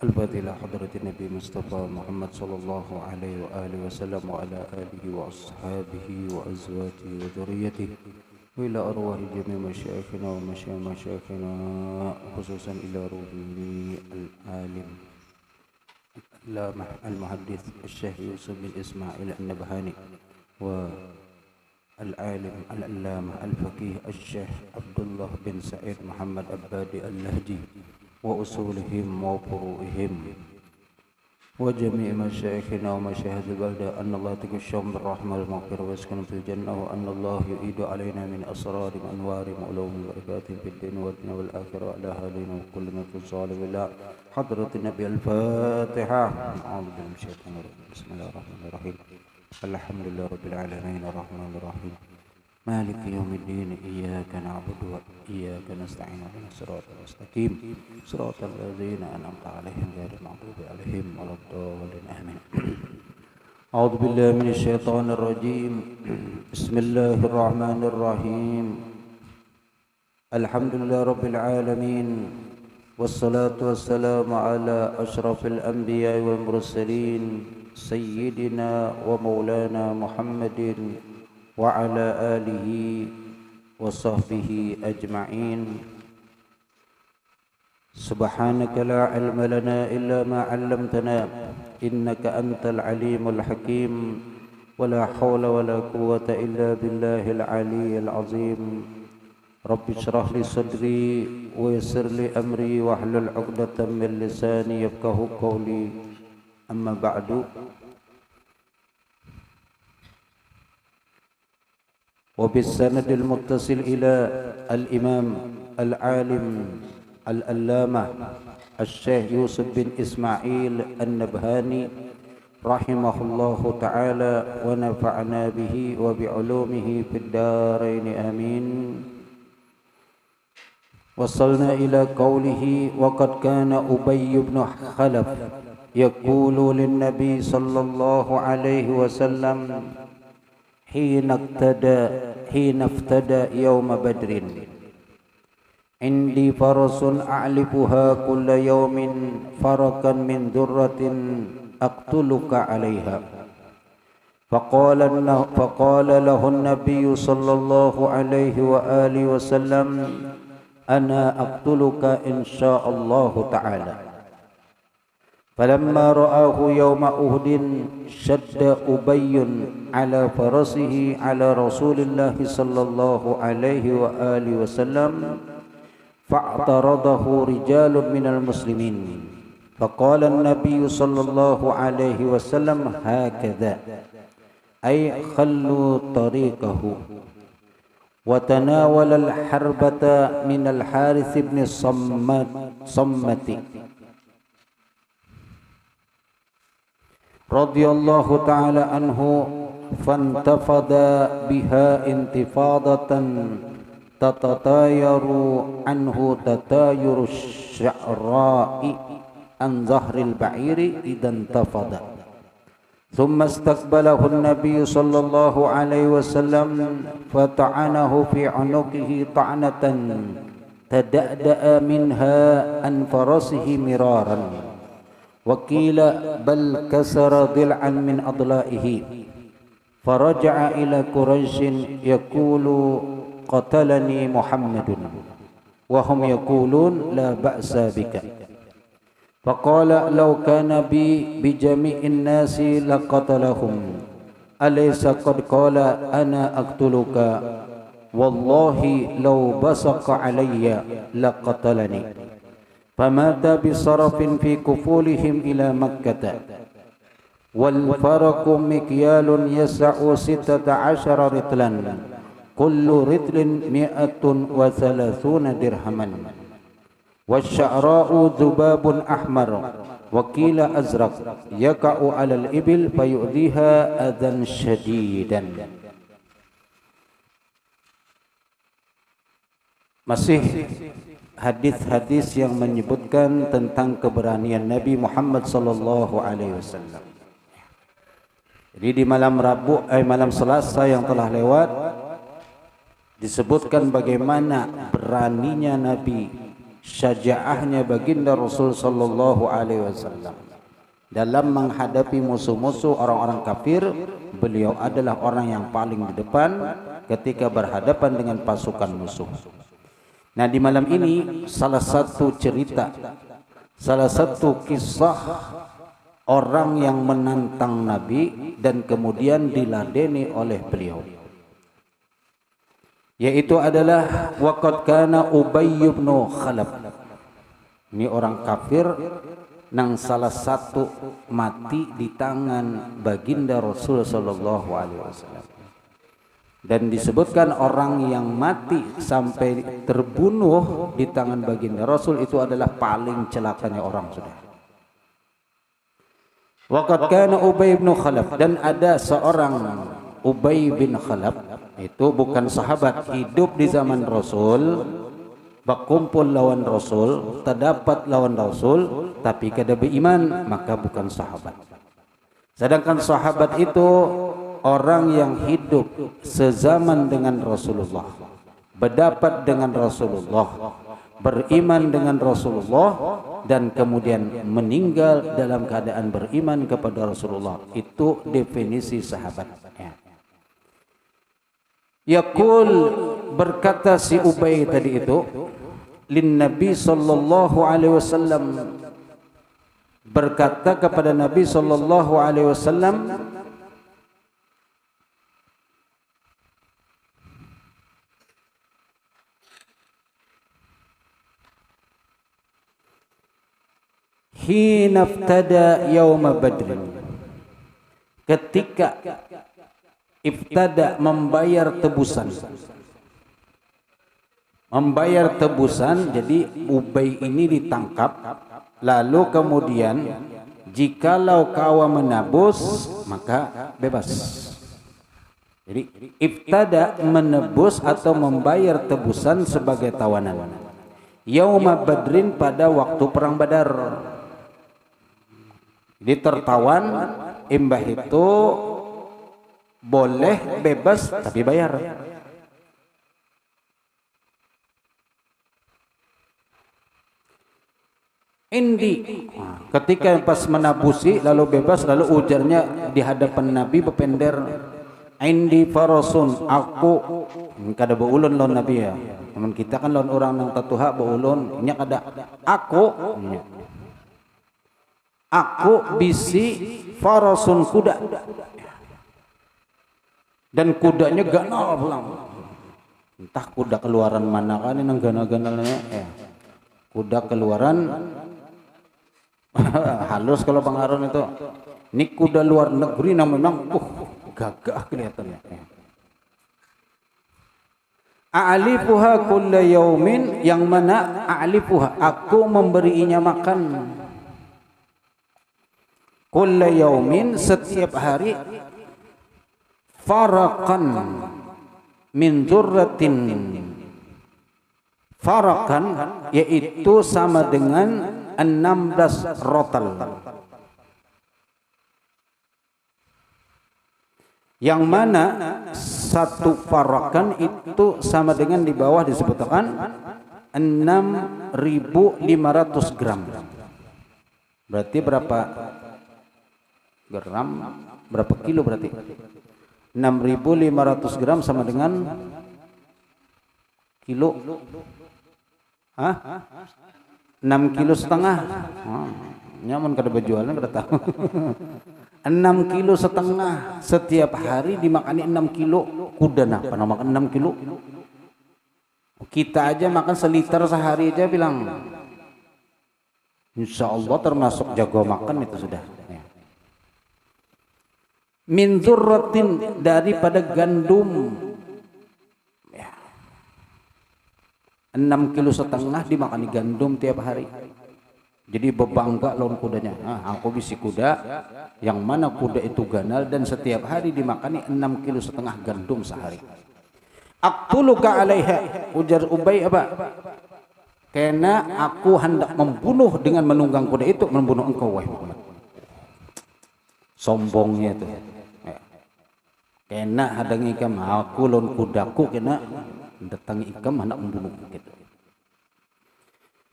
الفضيلة حضرة النبي مصطفى محمد صلى الله عليه وآله وسلم وعلى آله وأصحابه وأزواجه وذريته وإلى أرواح جميع مشايخنا ومشايخنا خصوصا إلى روح العالم المحدث الشيخ يوسف بن إسماعيل النبهاني والعالم العلامة الفقيه الشيخ عبد الله بن سعيد محمد عبادي اللهجي وأصولهم وفروعهم وجميع مشايخنا ومشاهد البلدة أن الله تغشاهم بالرحمة والمغفرة ويسكن في الجنة وأن الله يعيد علينا من أسرار وأنوار وعلوم وبركات في الدين والدنيا والآخرة وعلى أهالينا وكل من في الصالح بالله حضرة النبي الفاتحة. أعوذ بالله من الشيطان الرجيم بسم الله الرحمن الرحيم الحمد لله رب العالمين الرحمن الرحيم مالك يوم الدين إياك نعبد وإياك نستعين اهدنا الصراط المستقيم صراط الذين أنعمت عليهم غير المغضوب عليهم ولا الضالين آمين. أعوذ بالله من الشيطان الرجيم بسم الله الرحمن الرحيم الحمد لله رب العالمين والصلاة والسلام على أشرف الأنبياء والمرسلين سيدنا ومولانا محمد وعلى آله وصحبه أجمعين. سبحانك لا علم لنا إلا ما علمتنا إنك أنت العليم الحكيم ولا حول ولا قوة إلا بالله العلي العظيم. رب اشرح لي صدري ويسر لي أمري واحلل عقدة من لساني يفقه قولي. أما بعد، وبالسند المتصل إلى الإمام العالم العلامة الشيخ يوسف بن إسماعيل النبهاني رحمه الله تعالى ونفعنا به وبعلومه في الدارين آمين. وصلنا إلى قوله وقد كان أبي بن خلف يقول للنبي صلى الله عليه وسلم حين افتدى يوم بدر عندي فرس أعلفها كل يوم فرقا من ذرة أقتلك عليها. فقال له النبي صلى الله عليه وآله وسلم أنا أقتلك إن شاء الله تعالى. فلما رآه يوم أحد شد أبي على فرسه على رسول الله صلى الله عليه وآله وسلم فاعترضه رجال من المسلمين فقال النبي صلى الله عليه وسلم هكذا أي خلوا طريقه. وتناول الحربة من الحارث بن صمت رضي الله تعالى عنه فانتفض بها انتفاضة تتطاير عنه تطاير الشعراء عن ظهر البعير إذا انتفض. ثم استقبله النبي صلى الله عليه وسلم فطعنه في عنقه طعنة تدأدأ منها عن فرسه مرارا. وقيل بل كسر ضلعا من أضلائه. فرجع إلى قريش يقول قتلني محمد وهم يقولون لا بأس بك. فقال لو كان بي بجميع الناس لقتلهم أليس قد قال أنا أقتلك والله لو بصق علي لقتلني. فمات بصرف في كفولهم إلى مكة. والفرق مكيال يسع 16 رطلا كل رطل 130 درهما. والشعراء ذباب أحمر وقيل أزرق يقع على الإبل فيؤذيها أذى شديدا. Masih hadis-hadis yang menyebutkan tentang keberanian Nabi Muhammad sallallahu alaihi wasallam. Jadi di malam Selasa yang telah lewat disebutkan bagaimana beraninya Nabi syajaahnya baginda Rasul sallallahu alaihi wasallam dalam menghadapi musuh-musuh orang-orang kafir. Beliau adalah orang yang paling di depan ketika berhadapan dengan pasukan musuh. Nah, di malam ini salah satu cerita, salah satu kisah orang yang menantang Nabi dan kemudian diladeni oleh beliau, yaitu adalah waqad kana Ubay bin Khalaf. Ini orang kafir nang salah satu mati di tangan baginda Rasul sallallahu alaihi wasallam. Dan disebutkan orang yang mati sampai terbunuh di tangan baginda Rasul itu adalah paling celakanya orang, sudah. Waqad kana Ubay bin Khalaf, dan ada seorang Ubay bin Khalaf, itu bukan sahabat, hidup di zaman Rasul, berkumpul lawan Rasul, terdapat lawan Rasul, tapi kada beriman, maka bukan sahabat. Sedangkan sahabat itu orang yang hidup sezaman dengan Rasulullah, berdapat dengan Rasulullah, beriman dengan Rasulullah, dan kemudian meninggal dalam keadaan beriman kepada Rasulullah. Itu definisi sahabat. Yaqul, berkata si Ubay tadi itu, lin Nabi sallallahu alaihi wasallam, berkata kepada Nabi sallallahu alaihi wasallam, hina iftada yauma badrin, ketika iftada membayar tebusan. Membayar tebusan, jadi Ubay ini ditangkap, lalu kemudian jikalau kawa menebus maka bebas. Jadi iftada menebus atau membayar tebusan sebagai tawanan. Yauma Badrin, pada waktu perang Badar. Jadi tertawan, imbah itu boleh bebas tapi bayar. Indi, ketika pas menabusi lalu bebas, lalu ujarnya di hadapan Nabi bepender, indi farasun, aku kada beulun lawan Nabi ya. Teman kita kan lawan orang nang tatuha beulun, nya kada aku bisi farasun, kuda, dan kudanya ganal pulang. Entah kuda keluaran mana kan nang ganal-ganalnya kuda keluaran halus kalau Bang Aron itu. Ini kuda luar negeri yang memang gagah kelihatannya. A'lifuha kulla yaumin, yang mana a'lifuha, aku memberinya makan. Kulla yaumin, setiap hari. Farakan min dzurratin, farakan yaitu sama dengan 16 rotal, yang mana satu farakan itu sama dengan di bawah disebutkan 6.500 gram. Berarti berapa gram? Berapa kilo berarti? 6.500 gram sama dengan kilo. 6 kilo setengah. Nyaman kada berjualan kada tahu. 6 kilo setengah setiap hari dimakani 6 kilo. Kuda nah pernah makan 6 kilo. Kita aja makan seliter sehari aja bilang. Insya Allah termasuk jago makan itu sudah. Min dzurratin, daripada gandum. 6 kilo setengah dimakani gandum tiap hari. Jadi bebangga lawan kudanya. Aku bisi kuda yang mana kuda itu ganal dan setiap hari dimakani 6 kilo setengah gandum sehari. Aqtuluka alaiha, ujar Ubay apa? Karena aku hendak membunuh dengan menunggang kuda itu, membunuh engkau wahai Muhammad. Sombongnya itu. Kena hadangi ikam, aku lawan kudaku kena datangi ikam hendak membunuh gitu.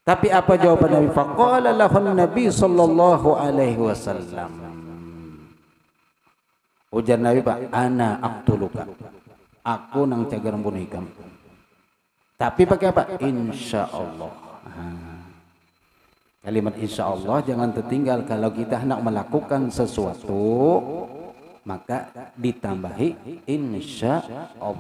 Tapi apa jawaban Nabi? Faqala lahu Nabi sallallahu alaihi wasallam. Ujar Nabi Pak, ana aqtuluka. Aku nang cagar bunuh ikam. Tapi pakai apa? Insyaallah. Kalimat insyaallah jangan tertinggal kalau kita hendak melakukan sesuatu, maka ditambahi insyaallah.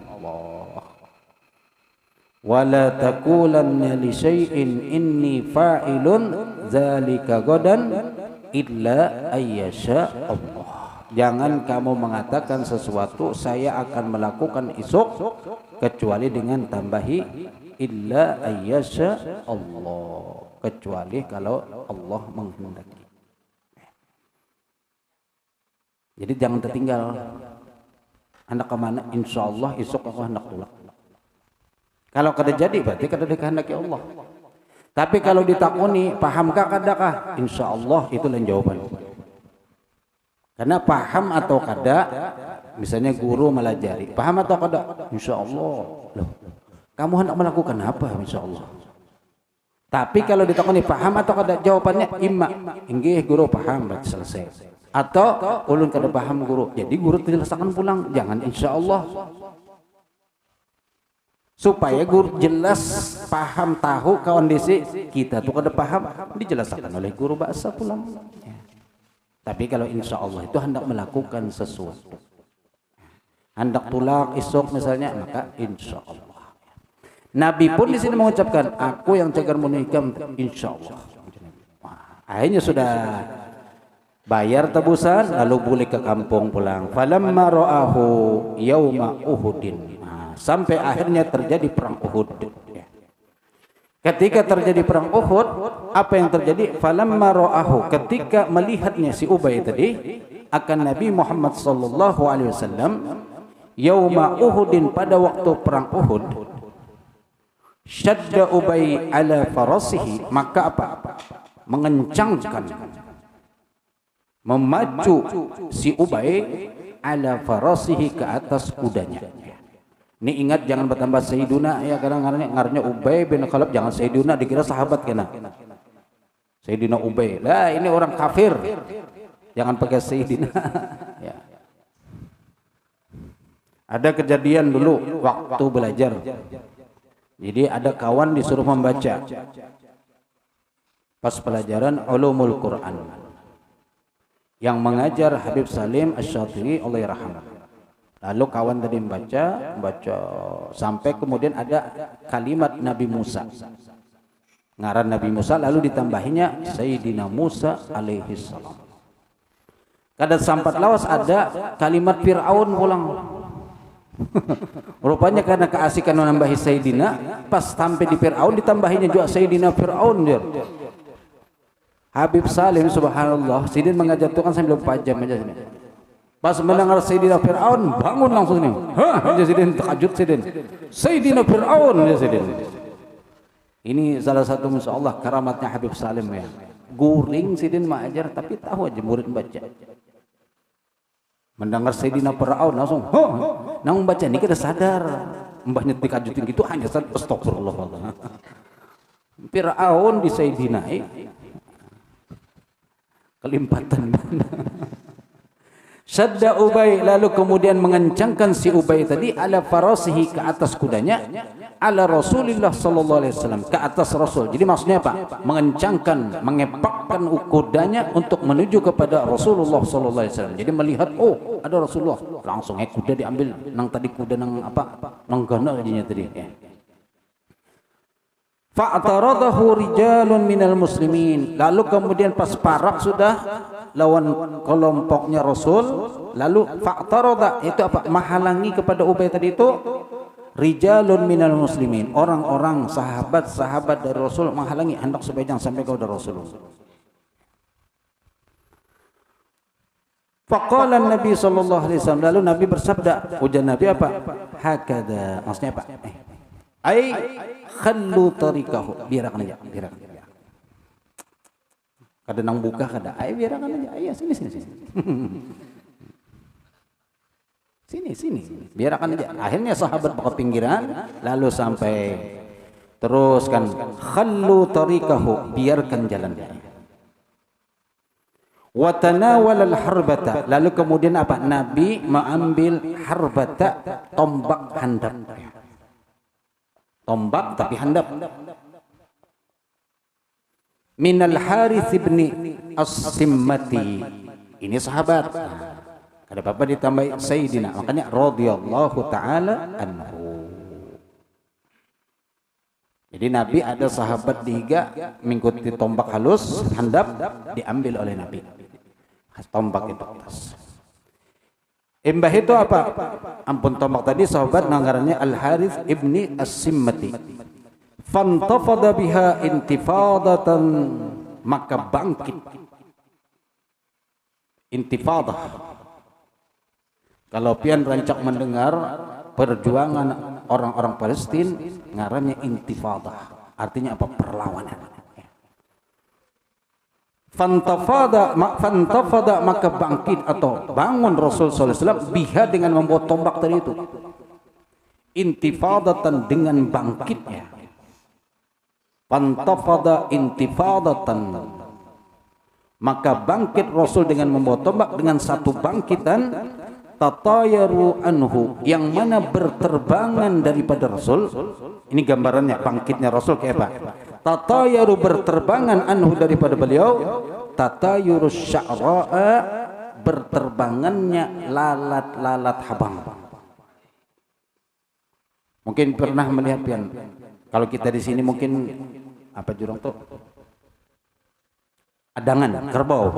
Wala taqulanna li syai'in inni fa'ilun dzalika gadan illa ayyasha Allah. Jangan kamu mengatakan sesuatu saya akan melakukan esok kecuali dengan tambahi illa ayyasha Allah, kecuali kalau Allah menghendaki. Jadi jangan tertinggal. Hendak kemana? Insyaallah esok aku hendak pulang. Kalau kada jadi berarti kada dikehendaki Allah. Tapi kalau ditakuni, pahamkah kadakah? Insyaallah itu lain jawaban. Karena paham atau kada, misalnya guru melajari, paham atau kada? Insyaallah. Loh, kamu hendak melakukan apa? Insyaallah. Tapi kalau ditakuni paham atau kada, jawabannya imma, inggih guru paham berarti selesai. Atau ulun kada paham guru, jadi guru jelaskan pulang, jangan insyaallah. Supaya guru jelas paham tahu kondisi kita tuh kada paham dijelaskan oleh guru bahasa pulang. Tapi kalau insya Allah itu hendak melakukan sesuatu, hendak pulang esok misalnya, maka insya Allah. Nabi pun di sini mengucapkan aku yang cagar munikam insya Allah. Akhirnya sudah bayar tebusan lalu boleh ke kampung pulang. Falamma ra'ahu yauma Uhudin. Sampai akhirnya terjadi perang Uhud. Ketika terjadi perang Uhud, apa yang terjadi? Falamma ra'ahu, ketika melihatnya si Ubay tadi akan Nabi Muhammad sallallahu alaihi wasallam yauma Uhudin, pada waktu perang Uhud, syadda Ubay ala farasihi, maka apa? Mengencangkan, memacu si Ubay ala farasihi, ke atas kudanya. Ini ingat jangan bertambah Sayyiduna ya, kadang ngarnya Ubay bin Khalaf, jangan Sayyiduna dikira sahabat kena. Sayyidina Ubay. Lah ini orang kafir. Jangan pakai Sayyidina. Ya. Ada kejadian dulu waktu belajar. Jadi ada kawan disuruh membaca. Pas pelajaran Ulumul Quran. Yang mengajar Habib Salim Asy-Syatiri Allah yarhamah. Lalu kawan tadi membaca sampai kemudian ada kalimat Nabi Musa. Ngaran Nabi Musa lalu ditambahinya Sayyidina Musa alaihi salam. Kada sampat lawas ada kalimat Fir'aun pulang. Rupanya karena keasikan menambahi Sayyidina, pas sampai di Fir'aun ditambahinya juga Sayyidina Fir'aun dia. Habib Salim subhanallah, Sidin mengajar itu kan sambil 4 jam aja sini. Pas mendengar Sayyidina Fir'aun, bangun langsung nih. Hah, aja Sidin terkejut Sidin. Sayyidina Fir'aun ya Sidin. Ini salah satu masyaallah karamatnya Habib Salim ya. Guring Sidin mengajar tapi tahu aja murid baca. Mendengar Sayyidina Fir'aun langsung, "Hah, nang baca ini kita sadar." Mbahnya dikajutin gitu hanya astagfirullah. Fir'aun di Sayyidina kelimpatan. Syadda Ubay, lalu kemudian mengencangkan si Ubay tadi ala farasihi, ke atas kudanya, ala Rasulillah sallallahu alaihi wasallam, ke atas Rasul. Jadi maksudnya apa? Mengencangkan, mengepakkan kudanya untuk menuju kepada Rasulullah sallallahu alaihi wasallam. Jadi melihat, oh ada Rasulullah, langsung kuda diambil, nang tadi kuda nang apa? Nang gana aja tadi ya. Fa'taradahu rijalun minal muslimin. Lalu kemudian pas parak sudah lawan kelompoknya Rasul, lalu fa'tarada itu apa? Menghalangi kepada Ubay tadi itu rijalun minal muslimin, orang-orang sahabat-sahabat dari Rasul menghalangi hendak supaya jangan sampai kepada Rasulullah. Faqala Nabi sallallahu alaihi wasallam, lalu Nabi bersabda, ujar Nabi apa? Hakada, maksudnya apa? Ai khallu tariqahu, biarkan aja, biarkan. Kada nang buka kada, ai biarkan aja. Ayo sini. Sini, biarkan aja. Akhirnya sahabat ke pinggiran, lalu sampai Teruskan, khallu tariqahu, biarkan jalannya. Wa tanawala al-harbata, lalu kemudian apa? Nabi mengambil harbata, tombak handap. Tombak tapi handap. Minal Harits bin As-Simmati. Ini sahabat. Ada apa ditambah Sayyidina, makanya radhiyallahu taala anhu. Jadi Nabi ada sahabat dihiga mengikuti tombak halus, handap diambil oleh Nabi. Tombak itu atas. Imbah itu apa? Ampun tombak tadi sahabat nanggarannya Al-Harits ibni As-Simmati. Fantafada biha intifadatan, maka bangkit. Intifadah. Kalau pian rancak mendengar perjuangan orang-orang Palestina, ngarannya intifadah. Artinya apa? Perlawanan. Fantafada maka bangkit atau bangun Rasul sallallahu alaihi wasallam biha dengan membawa tombak tadi itu. Intifadatan, dengan bangkitnya. Fantafada intifadatan, maka bangkit Rasul dengan membawa tombak dengan satu bangkitan. Tatayaru anhu, yang mana berterbangan daripada Rasul. Ini gambarannya bangkitnya Rasul kayak apa? Tatayaru, berterbangan anhu daripada beliau. Tatayuru sya'ra'a, berterbangannya lalat-lalat habang. Mungkin pernah melihat pian. Kalau kita di sini mungkin apa jurang tuh? Adangan, kerbau.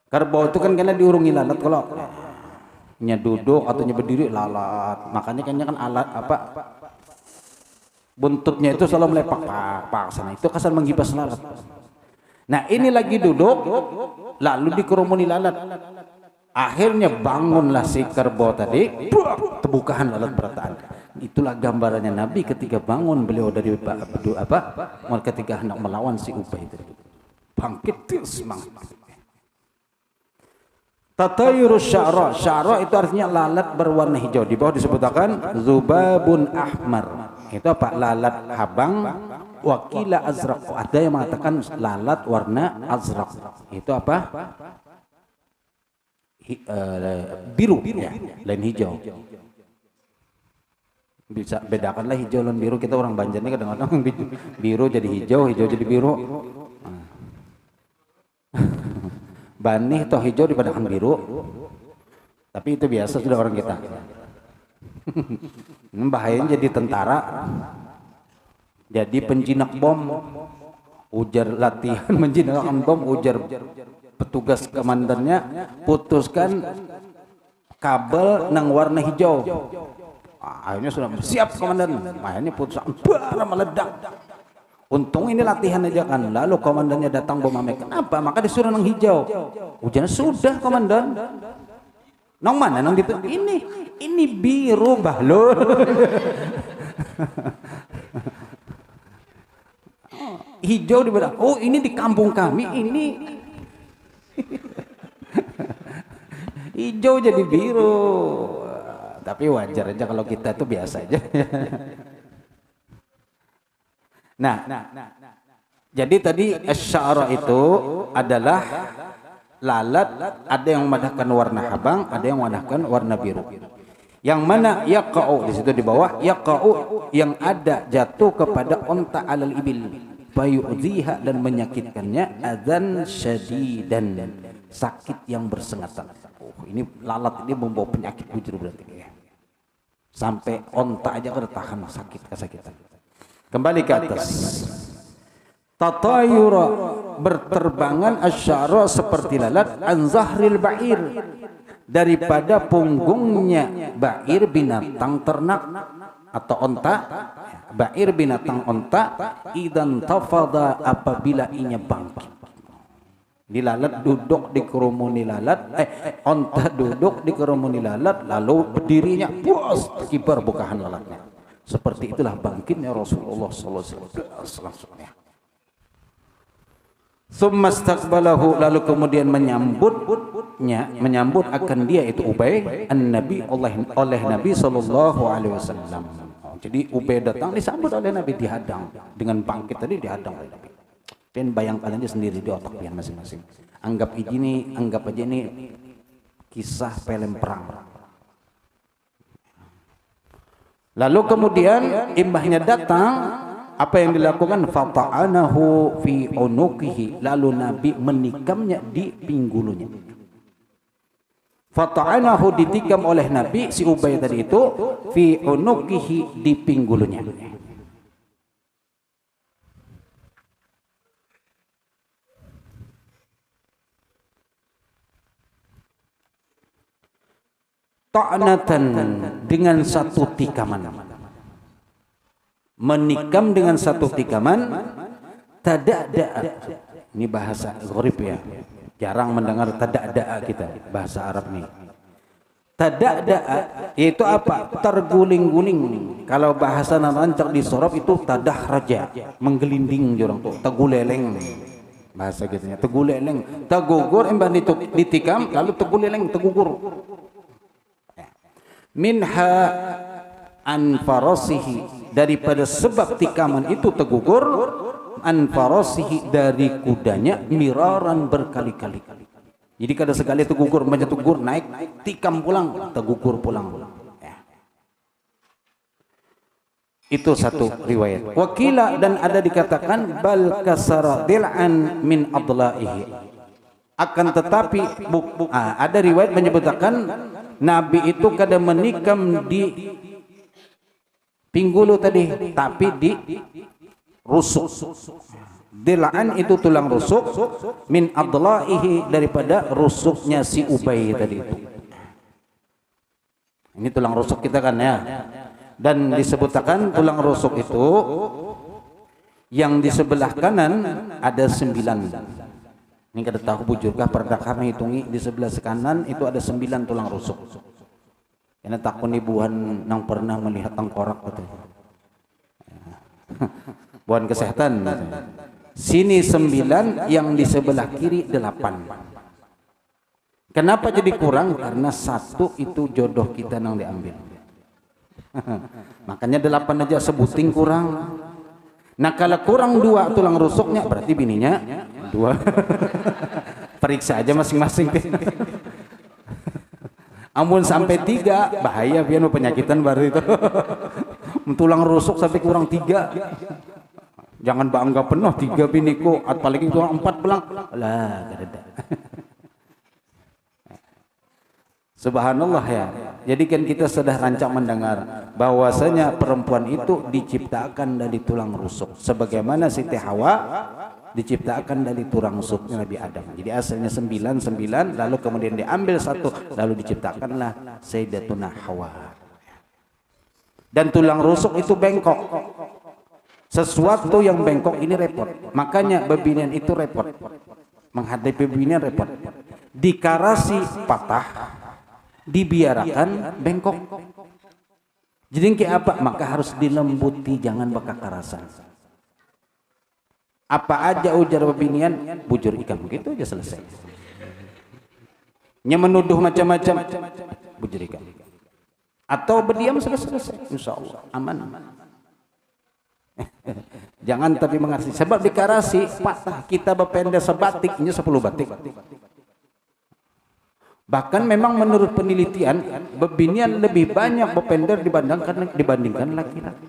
Kerbau itu kan karena diurungi lalat, kalau nya duduk atau nya berdiri lalat. Makanya kan alat apa? Buntutnya itu selalu melepak pak sana. Itu kesan menggibas lalat. Nah, ini lagi duduk lalu dikerumuni lalat. Akhirnya bangunlah si kerbau tadi, tebukahan lalat berataan. Itulah gambarannya Nabi ketika bangun beliau dari ketika hendak melawan si Ubay itu. Bangkit semangat. Tatayurus sya'ra, sya'ra itu artinya lalat berwarna hijau. Di bawah disebutkan zubabun ahmar. Itu apa? Lalat habang. Wakila azraq. Ada yang mengatakan lalat warna azraq. Itu apa? Biru ya, lain hijau. Bisa bedakanlah hijau dan biru. Kita orang Banjar ini kadang-kadang biru jadi hijau, hijau jadi biru. Banih atau hijau dipadakan biru, tapi itu biasa sudah orang kita. Bahayanya jadi tentara, jadi penjinak bom, ujar latihan menjinakkan bom, ujar petugas komandannya, putuskan kabel nang warna hijau. Akhirnya sudah siap komandan, akhirnya putuskan meledak. Untung ini latihan aja kan. Lalu komandannya datang bomame. Kenapa? Maka disuruh nang hijau. Ujian sudah komandan. Nang mana? Nang gitu. Ini biru bahlul. Hijau di belakang. Oh, ini di kampung kami ini. Hijau jadi biru. Tapi wajar aja kalau kita tuh biasa aja. Nah, jadi tadi asy-sya'ra itu adalah lalat, ada yang memadahkan warna habang, ada yang memadahkan warna biru. Yang mana yaqa'u, di situ di bawah yaqa'u, yang ada jatuh kepada unta alal ibil, bayu'dhiha, dan menyakitkannya, adzan syadidan, sakit yang bersengatan. Ini lalat ini membawa penyakit bujur berarti ya. Sampai unta aja kada tahan sakit kesakitan. Kembali ke atas. Tatayura, berterbangan asy-sya'ra seperti lalat, an zahril ba'ir, daripada punggungnya ba'ir, binatang ternak atau onta. Ba'ir binatang onta, idan tafada, apabila inya bangkit. Di lalat duduk dikerumuni lalat, onta duduk dikerumuni lalat, lalu berdirinya puas kibar bukahan lalatnya. Seperti itulah bangkitnya Rasulullah sallallahu alaihi wasallam. Tsumma istaqbalahu, lalu kemudian menyambut akan dia itu Ubay an-Nabi oleh Nabi sallallahu alaihi wasallam. Jadi Ubay datang disambut oleh Nabi, dihadang dengan bangkit tadi, dihadang oleh Nabi. Pian bayangkan aja sendiri di otak pian masing-masing. Anggap aja ini kisah film perang. Lalu kemudian imbahnya datang, apa yang dilakukan? Fata'anahu fi unuqihi, lalu Nabi menikamnya di pinggulunya. Fata'anahu, ditikam oleh Nabi si Ubay tadi itu, fi unuqihi, di pinggulunya. Ta'natan, dengan satu tikaman. Menikam dengan satu tikaman. Tada'da'a, ini bahasa gharib ya, jarang mendengar tada'da'a kita bahasa Arab nih. Tada'da'a itu apa? Terguling-guling. Kalau bahasa Rancak di Sorop itu tadahraja, menggelinding orang tuh, teguleleng bahasa gitu ya, teguleleng, tegugur embah ditikam lalu teguleleng, tegugur. Minha anfarosihi, daripada sebab tikaman itu tegugur, anfarosihi, dari kudanya, miraran, berkali-kali. Jadi kada sekali tegugur, banyak tegugur, naik, tikam pulang, tegugur pulang. Ya. Itu satu riwayat. Wakila, dan ada dikatakan bal kasara dil'an min adla'ihi. Akan tetapi ada riwayat menyebutkan Nabi itu kada menikam di pinggulu tadi, tapi di rusuk. Dil'an itu tulang rusuk, min adla'ihi, daripada rusuknya si Ubay tadi itu. Ini tulang rusuk kita kan ya. Dan disebutkan tulang rusuk itu yang di sebelah kanan ada 9. Ini kada tahu bujurkah, pernah kami hitungi di sebelah kanan itu ada 9 tulang rusuk. Karena takun ibuan nang pernah melihat tengkorak gitu. Buan kesehatan. Sini 9, yang di sebelah kiri 8. Kenapa jadi kurang? Karena 1 itu jodoh kita nang diambil. Makanya 8 aja sebuting kurang. Nah kalau kurang 2 tulang rusuknya, berarti bininya 2. Periksa aja masing-masing. Amun sampai 3, bahaya pian penyakitan baru itu. Tulang rusuk sampai kurang 3. Jangan bangga penuh 3 biniku, apalagi kurang 4 belang. Lah, kada. Subhanallah ya. Jadi kan kita sudah rancang mendengar bahwasanya perempuan itu diciptakan dari tulang rusuk, sebagaimana Siti Hawa diciptakan dari tulang rusuknya Nabi Adam. Jadi asalnya 9, lalu kemudian diambil 1, lalu diciptakanlah Sayyidatuna Hawa. Dan tulang rusuk itu bengkok. Sesuatu yang bengkok ini repot. Makanya bebinian itu repot. Menghadapi bebinian repot. Dikarasi patah, dibiarkan bengkok. Jadi kayak apa? Maka harus dilembuti, jangan bekakarasan. Apa aja ujar bebinian, bujur ikan, begitu aja selesai. Nya menuduh macam-macam, bujur ikan. Atau berdiam, selesai. Insya Allah aman. Jangan tapi mengasih, sebab dikarasi patah, kita berpendek sebatiknya 10 batik. Bahkan memang menurut penelitian bebinian lebih banyak berpender dibandingkan laki-laki.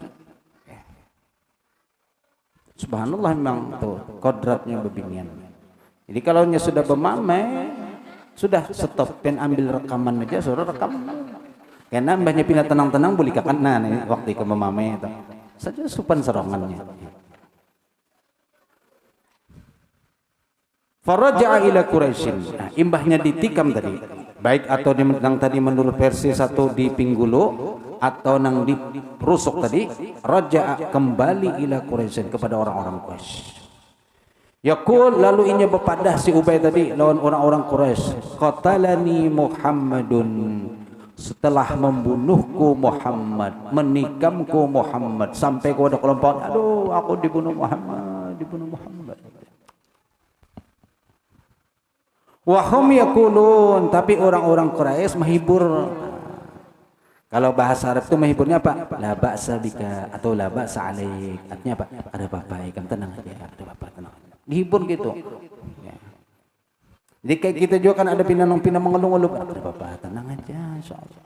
Subhanallah, memang tuh kodratnya bebinian. Jadi kalau sudah bermamai, sudah stop, dan ambil rekaman aja, suruh rekam. Karena mbahnya pindah tenang-tenang boleh kakan, nah nih waktu ke memamai itu saja supan serongannya. Faraja'a ila Quraisyin. Nah, imbahnya ditikam tadi, baik atau yang tadi menurut versi 1 di pinggulu atau nang di rusuk tadi, raja'a, kembali ila Quraisyin, kepada orang-orang Quraisy. Yaqul, lalu inya berpadah si Ubay tadi lawan orang-orang Quraisy, qatalani Muhammadun, setelah membunuhku Muhammad, menikamku Muhammad, sampai kepada kelompok, aduh aku dibunuh Muhammad. Wahum yakulun, tapi orang-orang Quraisy menghibur. Kalau bahasa Arab itu menghiburnya apa? La ba'sa bika atau la ba'sa alaik. Artinya apa? Ada apa-apa, kamu tenang aja, ada apa-apa, tenang. Dihibur gitu. Ya. Jadi kayak kita juga kan ada pinang-pinang mengeluh-ngeluh, ada apa-apa, tenang aja, insyaallah.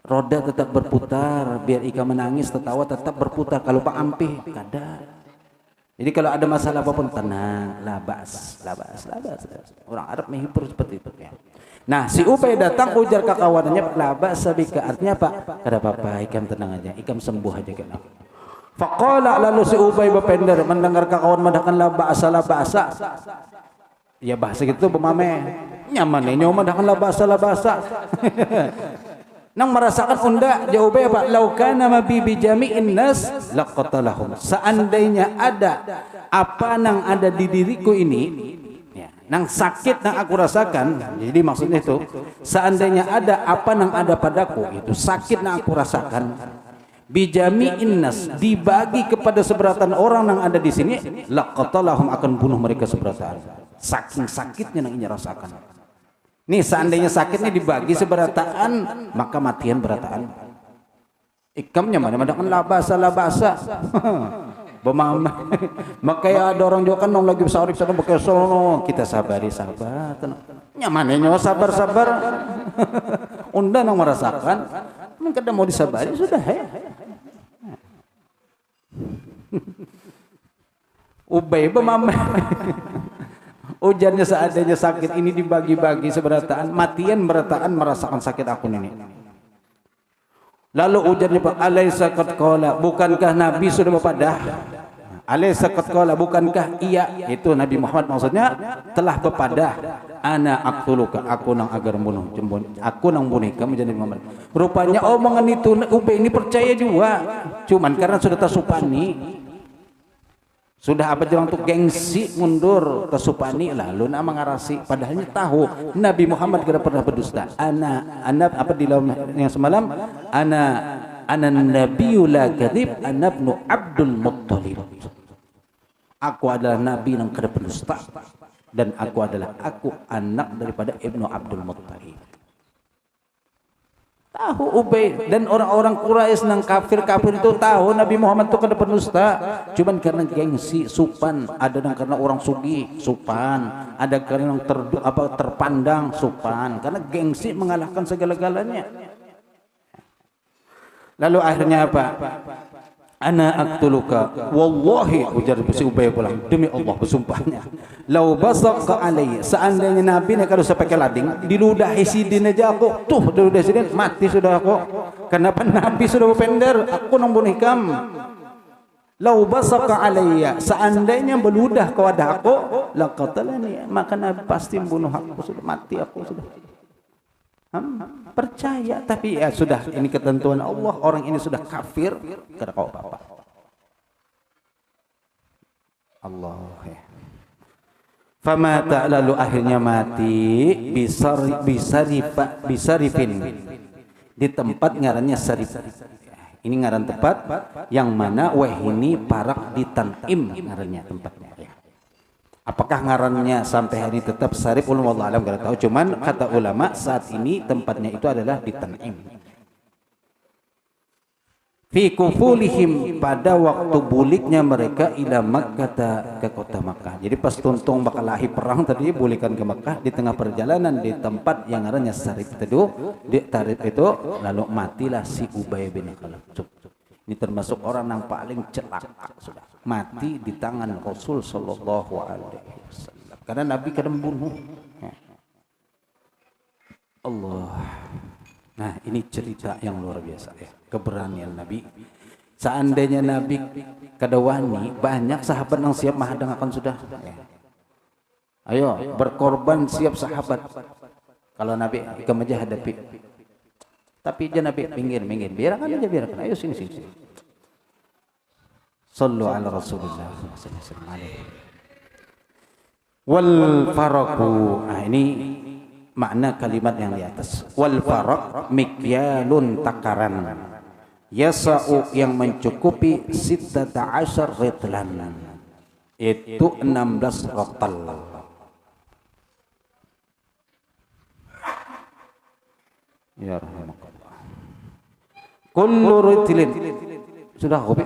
Roda tetap berputar, biar ikan menangis, tertawa tetap berputar. Kalau Pak Ampih, kada. Jadi kalau ada masalah apapun tenang, la ba's. Orang Arab menghibur seperti itu ya. Nah, si Ubay datang ujar ke kawanannya, la ba'sa bika, artinya apa? Kada apa-apa, ikam tenang aja, ikam sembuh aja kan. Faqala, lalu si Ubay berpender mendengar kawan mendahkan la ba'sa. Ya bahasa gitu bemame. Nyaman nih nyoman dahkan la ba'sa. Nang merasakan unda jauh apa? Laukana mabi bi jami'in nas laqatalahum. Seandainya ada apa nang ada di diriku ini, nang sakit nang aku rasakan, jadi maksudnya itu seandainya ada apa nang ada padaku, itu sakit nang aku rasakan, bijami innas, dibagi kepada seberatan orang nang ada di sini, laqatalahum, akan bunuh mereka seberatan. Saking sakitnya nang ini rasakan. Nih seandainya sakitnya dibagi seberataan, maka matian berataan. Ikamnya mana kan labasa. Bemama. Makanya ada orang juga kan nong lagi besar sana pakai sono, kita sabar. Nyamannya nyawa sabar. Unda nong merasakan, mungkin mau disabari sudah ya. Ubay bemama. Ujarnya seadanya sakit ini dibagi-bagi seberataan, matian berataan merasakan sakit aku ini. Lalu ujarnya Pak, alaysa qad qala, bukankah Nabi sudah berpadah? Alaysa qad qala, bukankah ia, itu Nabi Muhammad maksudnya, telah berpadah. Ana aqtuluka, aku nang agar bunuh, aku nang bunuh kamu jadi Muhammad. Rupanya omongan itu Ubay ini percaya juga, cuman karena sudah tersupani. Sudah apa jalan untuk gengsi mundur tersupani, lalu nak mengarasi, padahalnya tahu Nabi Muhammad tidak pernah berdusta. Ana apa di dalam yang semalam, ana nabiyul kadzib, ana ibnu Abdul Muttalib. Aku adalah nabi yang tidak berdusta dan aku anak daripada Ibnu Abdul Muttalib. Tahu Ubay dan orang-orang Quraisy nang kafir itu tahu Nabi Muhammad itu kada pendusta, cuman karena gengsi, supan, ada yang karena orang sugi, supan, ada karena yang terpandang, supan, karena gengsi mengalahkan segala-galanya. Lalu akhirnya apa? Ana aqtuluka wallahi, ujar si Ubay pulang, demi Allah bersumpahnya, lau basaqa alayya, seandainya Nabi kalau saya pakai lading diludahi sidin aja aku tuh, diludahi sidin mati sudah aku. Kenapa Nabi sudah berpender, aku nang bunuh ikam. Lau basaqa alayya, seandainya beludah ke wadah aku, laqatalani, maka Nabi pasti membunuh aku, sudah mati aku sudah. Percaya, tapi ya sudah, ini ketentuan Allah, orang ini sudah kafir, kada kau apa-apa. Allah ya. Famata, lalu akhirnya mati bisarifin, di tempat ngarannya Sarif. Ini ngaran tempat yang mana ini parak di Tanim ngarannya tempatnya ya. Apakah ngarannya sampai hari ini tetap Sarif, wallahu alam enggak tahu, cuman kata ulama saat ini tempatnya itu adalah di Tanim. Fi kufulihim, pada waktu buliknya mereka ila Makkah, ke kota Makkah. Jadi pas tuntung bakal lahi perang tadi bulikan ke Makkah, di tengah perjalanan di tempat yang ngarannya Sarif itu, di Tarif itu, lalu matilah si Ubay bin Khalaf. Ini termasuk orang yang paling celaka, sudah mati di tangan Rasul sallallahu alaihi wasallam. Karena Nabi kadang bunuh. Allah. Nah, ini cerita yang luar biasa ya, keberanian Nabi. Seandainya Nabi kada wani, banyak sahabat yang siap mahadang akan sudah. Ayo berkorban siap sahabat. Kalau Nabi ikam aja hadapi. Tapi aja Nabi minggir, biarkan aja, biarkan. Ayo sini. Sallu ala Rasulullah sallallahu alaihi. Wal faraku. Nah, ini makna kalimat yang di atas. Wal farak mikyalun takaran. Yasa'u, yang mencukupi 16 ritlan. Itu 16 rotal. Ya rahmatullah. kullu ritlin. Sudah kopi.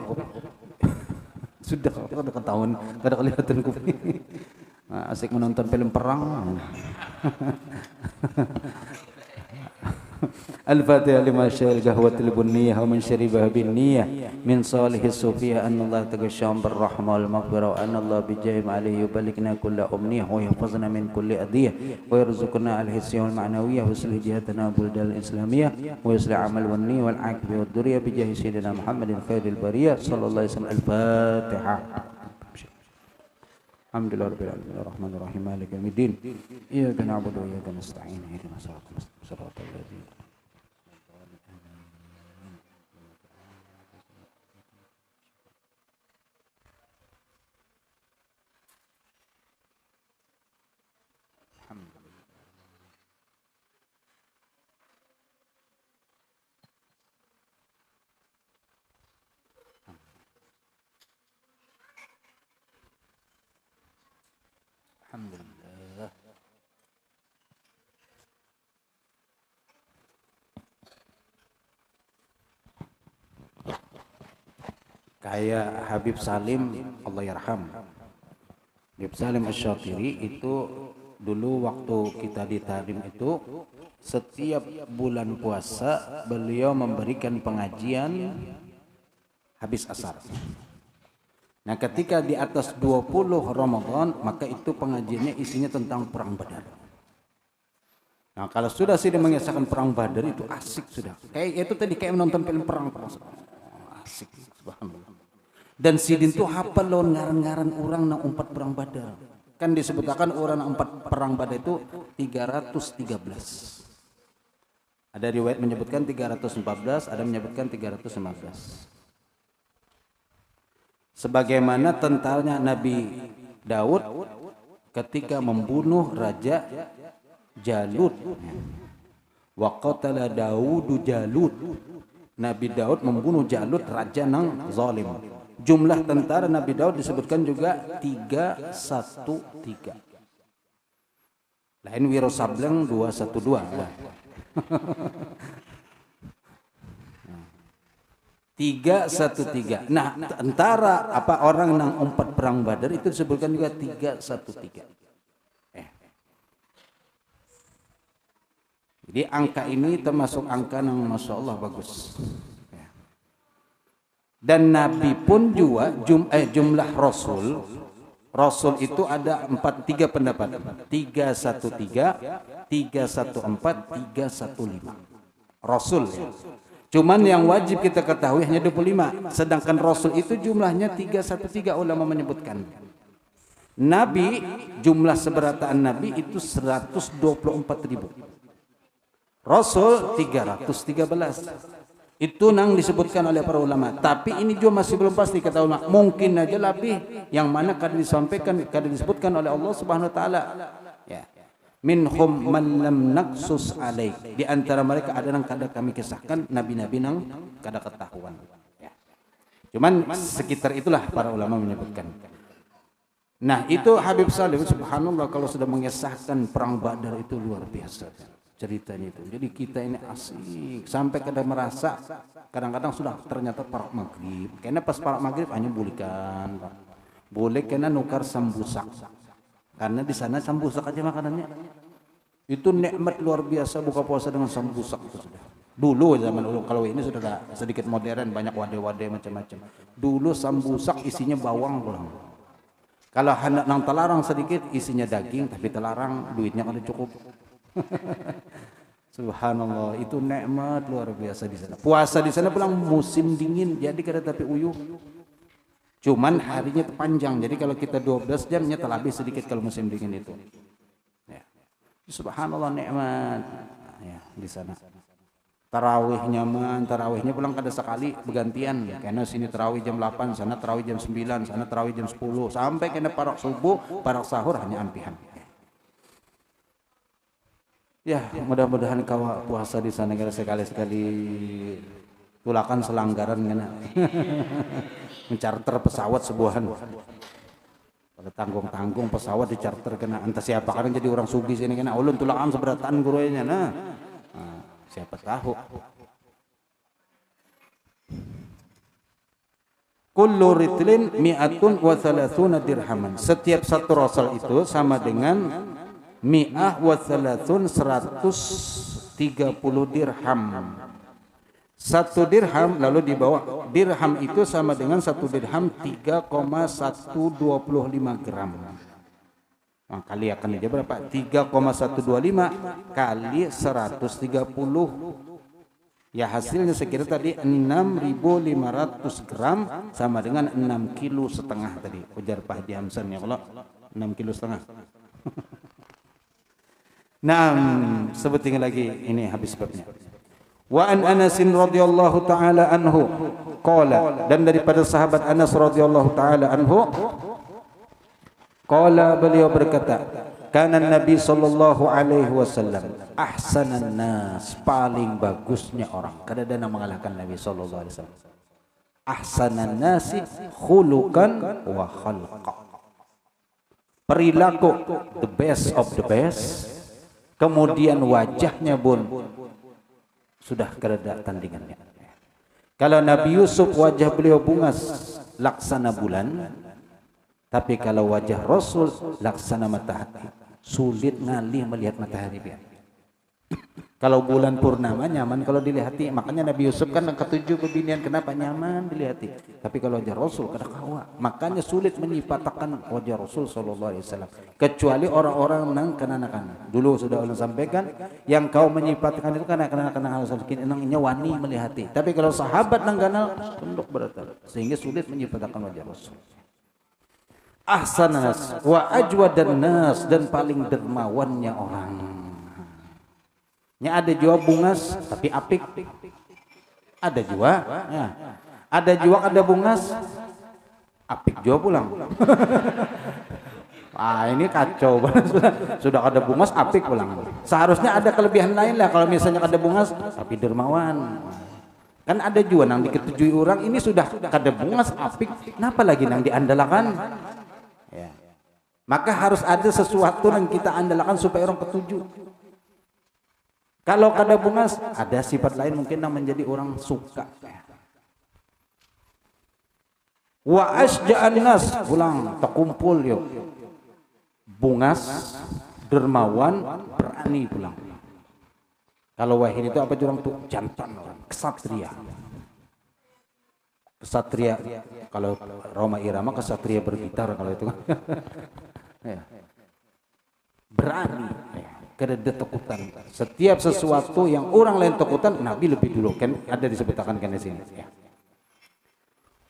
Sudah ketahuan, kada kelihatan kopi. Nah, asik menonton film perang. Al-Fatihah lima syai'il qahwatil bunniyah wa man syaribaha bin niyah min salihis sufiyah anna Allah tagasham birrahmah wal maghfirah wa anna Allah bijahim alayhi yubalikna kulla umniyah wa yahfazna min kulli adiyah wa yarzuqna al-hissiyah wal ma'nawiyah wa yuslih jihatana buldal islamiyah wa yuslih amal wan niyah wal aqibah wad duriyah bijahi sayyidina Muhammadin khairil bariyah sallallahu alaihi wasallam. Al-Fatihah. Alhamdulillah rabbil alamin arrahmanir rahim maliki yaumiddin iyyaka na'budu wa iyyaka nasta'in ihdinas siratal ladzina alhamdulillah. Kayak Habib Salim, Allah yarham. Habib Salim Asy-Syafiri itu dulu waktu kita di Tarim itu setiap bulan puasa beliau memberikan pengajian habis asar. Nah, ketika di atas 20 Ramadan, maka itu pengajiannya isinya tentang perang Badar. Nah, kalau sudah mengisahkan perang Badar itu asik sudah. Kayak itu tadi kayak menonton film perang. Asik, subhanallah. Dan sidin tuh hafal lo ngaran-ngaran orang nang umpat perang Badar. Kan disebutkan orang nang umpat perang Badar itu 313. Ada riwayat menyebutkan 314, ada menyebutkan 315. Sebagaimana tentaranya Nabi Daud ketika membunuh Raja Jalut. Wa qatala Daudu Jalut. Nabi Daud membunuh Jalut, raja nang zalim. Jumlah tentara Nabi Daud disebutkan juga 313. Lain Wiro Sableng 212. 313. Nah, antara apa orang nang umpat perang Badar itu disebutkan juga 313. Jadi angka ini termasuk angka yang masya Allah bagus. Dan Nabi pun juga jumlah Rasul itu ada 3 pendapat. 313, 314, 315. Rasul ya. Cuman yang wajib kita ketahui hanya 25. Sedangkan Rasul itu jumlahnya 313 ulama menyebutkan. Nabi, jumlah seberataan Nabi itu 124.000. Rasul 313. Itu nang disebutkan oleh para ulama. Tapi ini juga masih belum pasti kata ulama. Mungkin aja lebih yang mana kadang disampaikan, kadang disebutkan oleh Allah Subhanahu wa taala. Ya. Minhum man lam naqsus alaik. Di antara mereka ada yang kada kami kisahkan, nabi-nabi nang kada ketahuan. Ya. Cuman sekitar itulah para ulama menyebutkan. Nah, itu Habib Salim subhanallah kalau sudah mengisahkan perang Badar itu luar biasa ceritanya itu. Jadi kita ini asik sampai kadang merasa kadang-kadang sudah ternyata parak maghrib. Karena pas parak maghrib hanya bulikan, Pak. Boleh kena nukar sambusak. Karena di sana sambusak aja makanannya. Itu nikmat luar biasa buka puasa dengan sambusak itu sudah. Dulu zaman dulu, kalau ini sudah sedikit modern, banyak wadah-wadah macam-macam. Dulu sambusak isinya bawang pulang. Kalau hendak nang telarang sedikit isinya daging, tapi telarang duitnya kan cukup. Subhanallah, itu nikmat luar biasa di sana. Puasa di sana pulang musim dingin, jadi kada tapi uyuh. Cuman harinya panjang, jadi kalau kita 12 jamnya telah habis sedikit kalau musim dingin itu. Ya. Subhanallah nikmat ya di sana. Tarawih nyaman, tarawihnya pulang kada sekali bergantian. Karena sini tarawih jam 8, sana tarawih jam 9, sana tarawih jam 10, sampai kena parak subuh, parak sahur hanya ampihan. Ya, mudah-mudahan kau puasa di sana sekali-sekali tulakan selanggaran kena. Mencarter pesawat sebuahan. Pada tanggung-tanggung pesawat dicarter kena. Entah siapa kadang jadi orang sugih sini kena. Ulun tulakan seberatan gurunya nah. Siapa tahu. kullu ritlin mi'atun wa thalathuna dirhaman. Setiap satu rosal itu sama dengan mi'ah wa thalathun 130 dirham. Satu dirham, lalu di bawah dirham itu sama dengan satu dirham 3,125 gram. Nah, kali akan aja berapa? 3,125 kali 130. Ya hasilnya sekira tadi 6.500 gram sama dengan 6,5 kilo tadi. Ujar Pak Haji Hamsan ya Allah, 6,5 kilo. Nah, sebutin lagi ini habis babnya. Wa an Anas radhiyallahu taala anhu qala, dan daripada sahabat Anas radhiyallahu taala anhu qala, beliau berkata, kana Nabi sallallahu alaihi wasallam ahsanan nas, paling bagusnya orang. Kadang-kadang mengalahkan Nabi sallallahu alaihi wasallam. Ahsanan nasi khuluqan wa khalqa. Perilaku the best of the best. Kemudian wajahnya pun sudah kereda tandingannya. Kalau Nabi Yusuf wajah beliau bungas laksana bulan, tapi kalau wajah Rasul laksana matahari, sulit ngalih melihat matahari dia. Kalau bulan purnama nyaman kalau dilihati, makanya Nabi Yusuf kan yang ketujuh kebinian, kenapa nyaman dilihati. Tapi kalau wajah Rasul kada kawa, makanya sulit menyipatakan wajah Rasul sallallahu alaihi wasallam, kecuali orang-orang nang kanak-kanak. Dulu sudah ulun sampaikan, yang kau menyipatkan itu kanak-kanak harus sedikit nang wani melihati. Tapi kalau sahabat nang ganal tunduk berata, sehingga sulit menyipatakan wajah Rasul. Ahsanas wa ajwadan nas, dan paling dermawannya orang. Nya ada jua bungas tapi apik, ada jua ya. Ada jua ada bungas apik jua pulang. Ah ini kacau banget, sudah ada bungas apik pulang. Seharusnya ada kelebihan lain lah kalau misalnya ada bungas tapi dermawan. Kan ada jua nang diketujui orang, ini sudah kada bungas apik, kenapa lagi nang diandalkan? Ya. Maka harus ada sesuatu yang kita andalkan supaya orang ketuju. Kalau kada bungas, ada sifat lain mungkin yang menjadi orang suka. Wa asja'an nas, pulang terkumpul yuk. Bungas, dermawan, berani pulang. Kalau wahid itu apa orang tuh? Jantan orang, kesatria. Kesatria, kalau Roma Irama kesatria bergitar kalau itu. Berani. Kada takutan. Setiap sesuatu yang orang lain takutan, Nabi lebih dulu kan ada disebutkan kan di sini. Ya.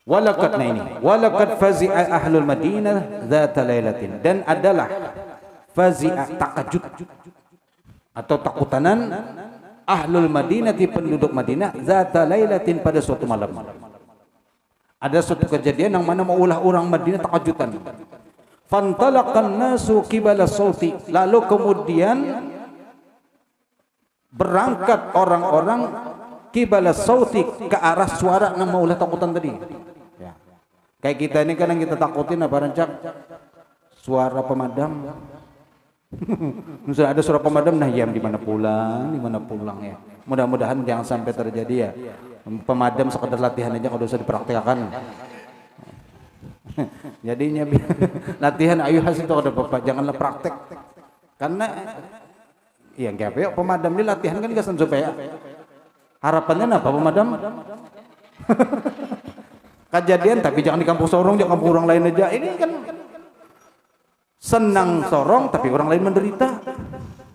Walaqad ini, walaqad fazi'a ahlul Madinah dzata lailatin, dan adalah fazi'a takajut atau takutanan ahlul Madinah di penduduk Madinah dzata lailatin pada suatu malam. Ada suatu kejadian yang mana maulah orang Madinah takajutan. Fantalaqan nasu qibala sauti, lalu kemudian berangkat orang-orang qibala sauti, ke arah suara yang maulah takutan tadi. Ya. Kayak kita ini kadang kita takutin apa rancak suara pemadam. Misalnya ada suara pemadam, nah ya di mana pulang ya. Mudah-mudahan jangan sampai terjadi ya. Pemadam sekedar latihan aja kalau usah dipraktikkan. Jadinya latihan ayo hasil itu ada bapak, janganlah praktek. Karena ya enggak pemadam ini latihan kan enggak supaya harapannya apa pemadam? Kejadian tapi jangan di kampung sorong, di kampung orang lain aja. Ini kan senang sorong tapi orang lain menderita.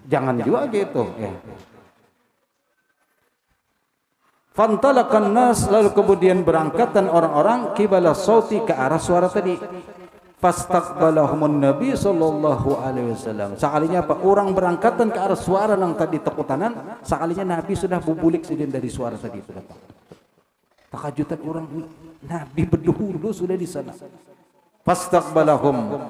Jangan juga gitu ya. Fantalaqan nas, lalu kemudian berangkatan orang-orang qibala sauti, ke arah suara tadi. Fastaqbalahumun Nabi sallallahu alaihi wasallam. Sekalinya apa? Orang berangkatan ke arah suara yang tadi takutanan, sekalinya Nabi sudah bubulik sidin dari suara tadi itu datang. Takajutan orang, Nabi berdahulu sudah di sana. Fastaqbalahum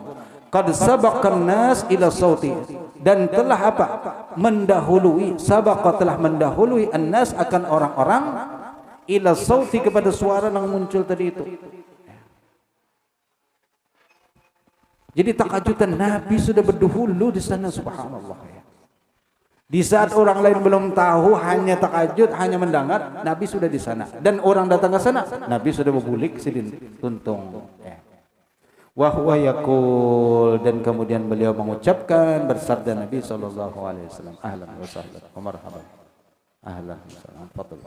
qad sabaqan nas ila sauti, dan telah apa? Mendahului, sabaqa telah mendahului an-nas akan orang-orang ila sauti, kepada suara yang muncul tadi itu. Jadi takajutan Nabi sudah berdahulu di sana, subhanallah. Di saat orang lain belum tahu, hanya takajud, hanya mendengar, Nabi sudah di sana. Dan orang datang ke sana, Nabi sudah berbulik sidin tuntung. Wa huwa yaqul, dan kemudian beliau mengucapkan, bersabda Nabi sallallahu alaihi wasallam, ahlan wa sahlan wa marhaban. Ahlan wa sahlan. Fadhil.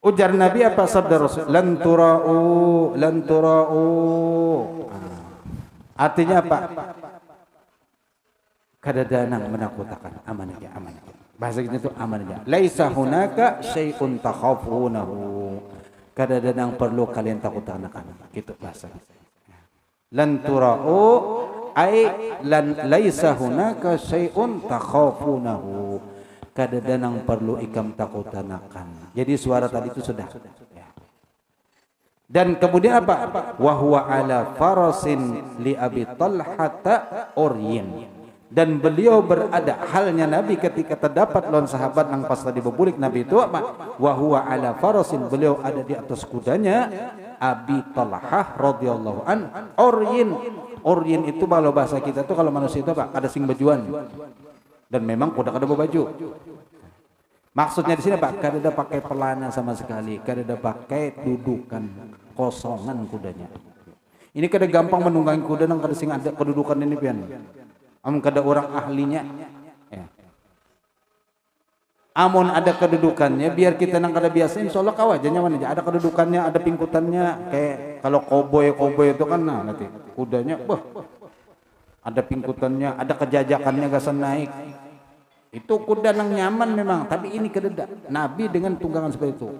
Ujar Nabi apa sabda Rasul? Lan tura'u, lan tura'u. Artinya apa? Kadadanang menakutkan, aman aja, aman aja. Bahasa kita itu aman aja. Laisa hunaka syai'un takhafunahu. Kadadanang perlu kalian takutkan akan. Gitu bahasa. Lan tura'u ai lan laisa hunaka syai'un takhafunahu. Kadadanang perlu ikam takutanakan. Jadi suara tadi itu sudah. Dan kemudian apa? Wa huwa ala farasin li Abi Talhata uryin. Dan beliau berada, halnya Nabi ketika terdapat lawan sahabat yang pas tadi berbulik Nabi itu apa? Wa huwa ala farasin, beliau ada di atas kudanya Abi Talhah radhiyallahu an uryin. Uryin itu kalau bahasa kita tuh kalau manusia itu apa? Ada sing bajuan. Dan memang kuda kada berbaju. Maksudnya di sini Pak, kada ada pakai pelana sama sekali, kada ada pakai dudukan, kosongan kudanya. Ini kada gampang menunggangi kuda nang kada sing ada kedudukan ini pian. Am kada orang ahlinya. Ya. Amun ada kedudukannya, biar kita nang kada biasa, insyaallah kawajannya mana aja. Ada kedudukannya, ada pingkutannya, kayak kalau koboi itu kan nah nanti kudanya, ada pingkutannya, ada kejajakannya gasan naik. Itu kuda nang nyaman memang, tapi ini kededa. Nabi dengan tunggangan seperti itu.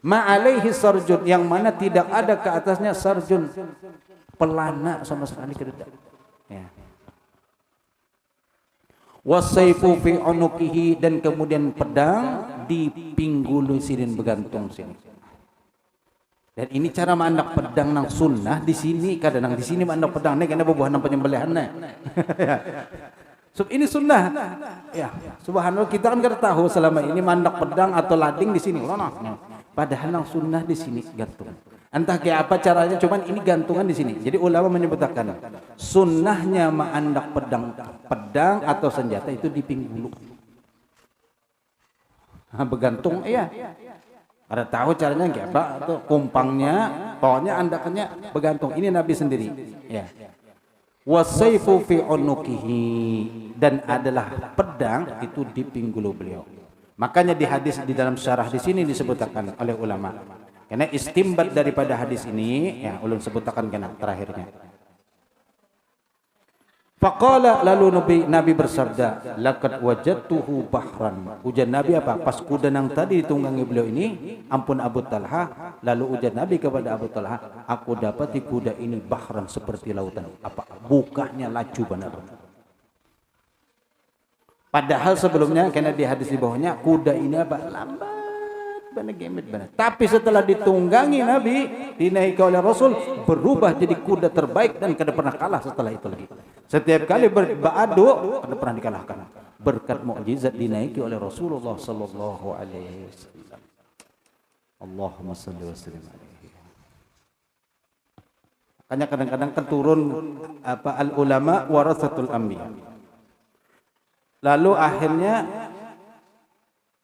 Ma'alaihi sarjun, yang mana tidak ada ke atasnya sarjun, pelana sama sekali kededa. Ya. Wasaifu fi unukihi, dan kemudian pedang di pinggul sini bergantung sini. Dan ini cara mandak pedang nang sunnah di sini, kadang nang di sini mandak pedang nih karena bubuhan nang penyembelihan nih. Ini sunnah. Ya, subhanallah kita kan kada tahu selama ini mandak pedang atau lading di sini. Padahal nang sunnah di sini gantung. Entah kayak apa caranya, cuman ini gantungan di sini. Jadi ulama menyebutkan sunnahnya mandak pedang atau senjata itu di pinggul. Bergantung, iya. Ada tahu caranya kayak apa? Tuh kumpangnya, pokoknya andakannya bergantung. Ini Nabi sendiri. Ya. Wasaifu fi unukihi, dan adalah pedang itu di pinggul beliau. Makanya di hadis di dalam syarah di sini disebutkan oleh ulama. Karena istimbat daripada hadis ini, ya ulun sebutkan kena terakhirnya. Faqala, lalu Nabi bersabda, laqad wajadtuhu bahran. Ujar Nabi apa? Pas kuda nang tadi ditunggangi beliau ini, ampun Abu Talha, lalu ujar Nabi kepada Abu Talha, aku dapati kuda ini bahran seperti lautan. Apa? Bukanya laju benar. Padahal sebelumnya karena di hadis di bawahnya kuda ini apa? Lambat, benar gemet benar. Tapi setelah ditunggangi Nabi, dinaiki oleh Rasul, berubah jadi kuda terbaik dan kada pernah kalah setelah itu lagi. Setiap kali beradu, kada pernah dikalahkan. Berkat mukjizat dinaiki oleh Rasulullah sallallahu alaihi wasallam. Allahumma shalli wa sallim alaihi. Makanya kadang-kadang keturun apa al ulama warasatul anbiya. Lalu akhirnya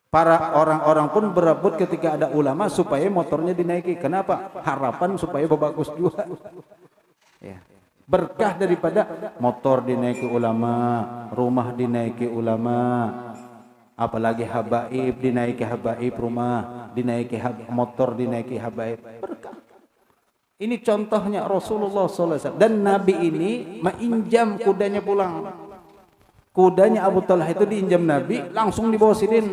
para orang-orang pun berebut ketika ada ulama supaya motornya dinaiki. Kenapa? Harapan supaya bagus juga. Ya. Berkah daripada motor dinaiki ulama, rumah dinaiki ulama, apalagi habaib dinaiki habaib, rumah dinaiki motor dinaiki habaib. Berkah. Ini contohnya Rasulullah SAW. Dan Nabi ini menginjam kudanya pulang. Kudanya Abu Talha itu diinjam Nabi, langsung dibawa sidin.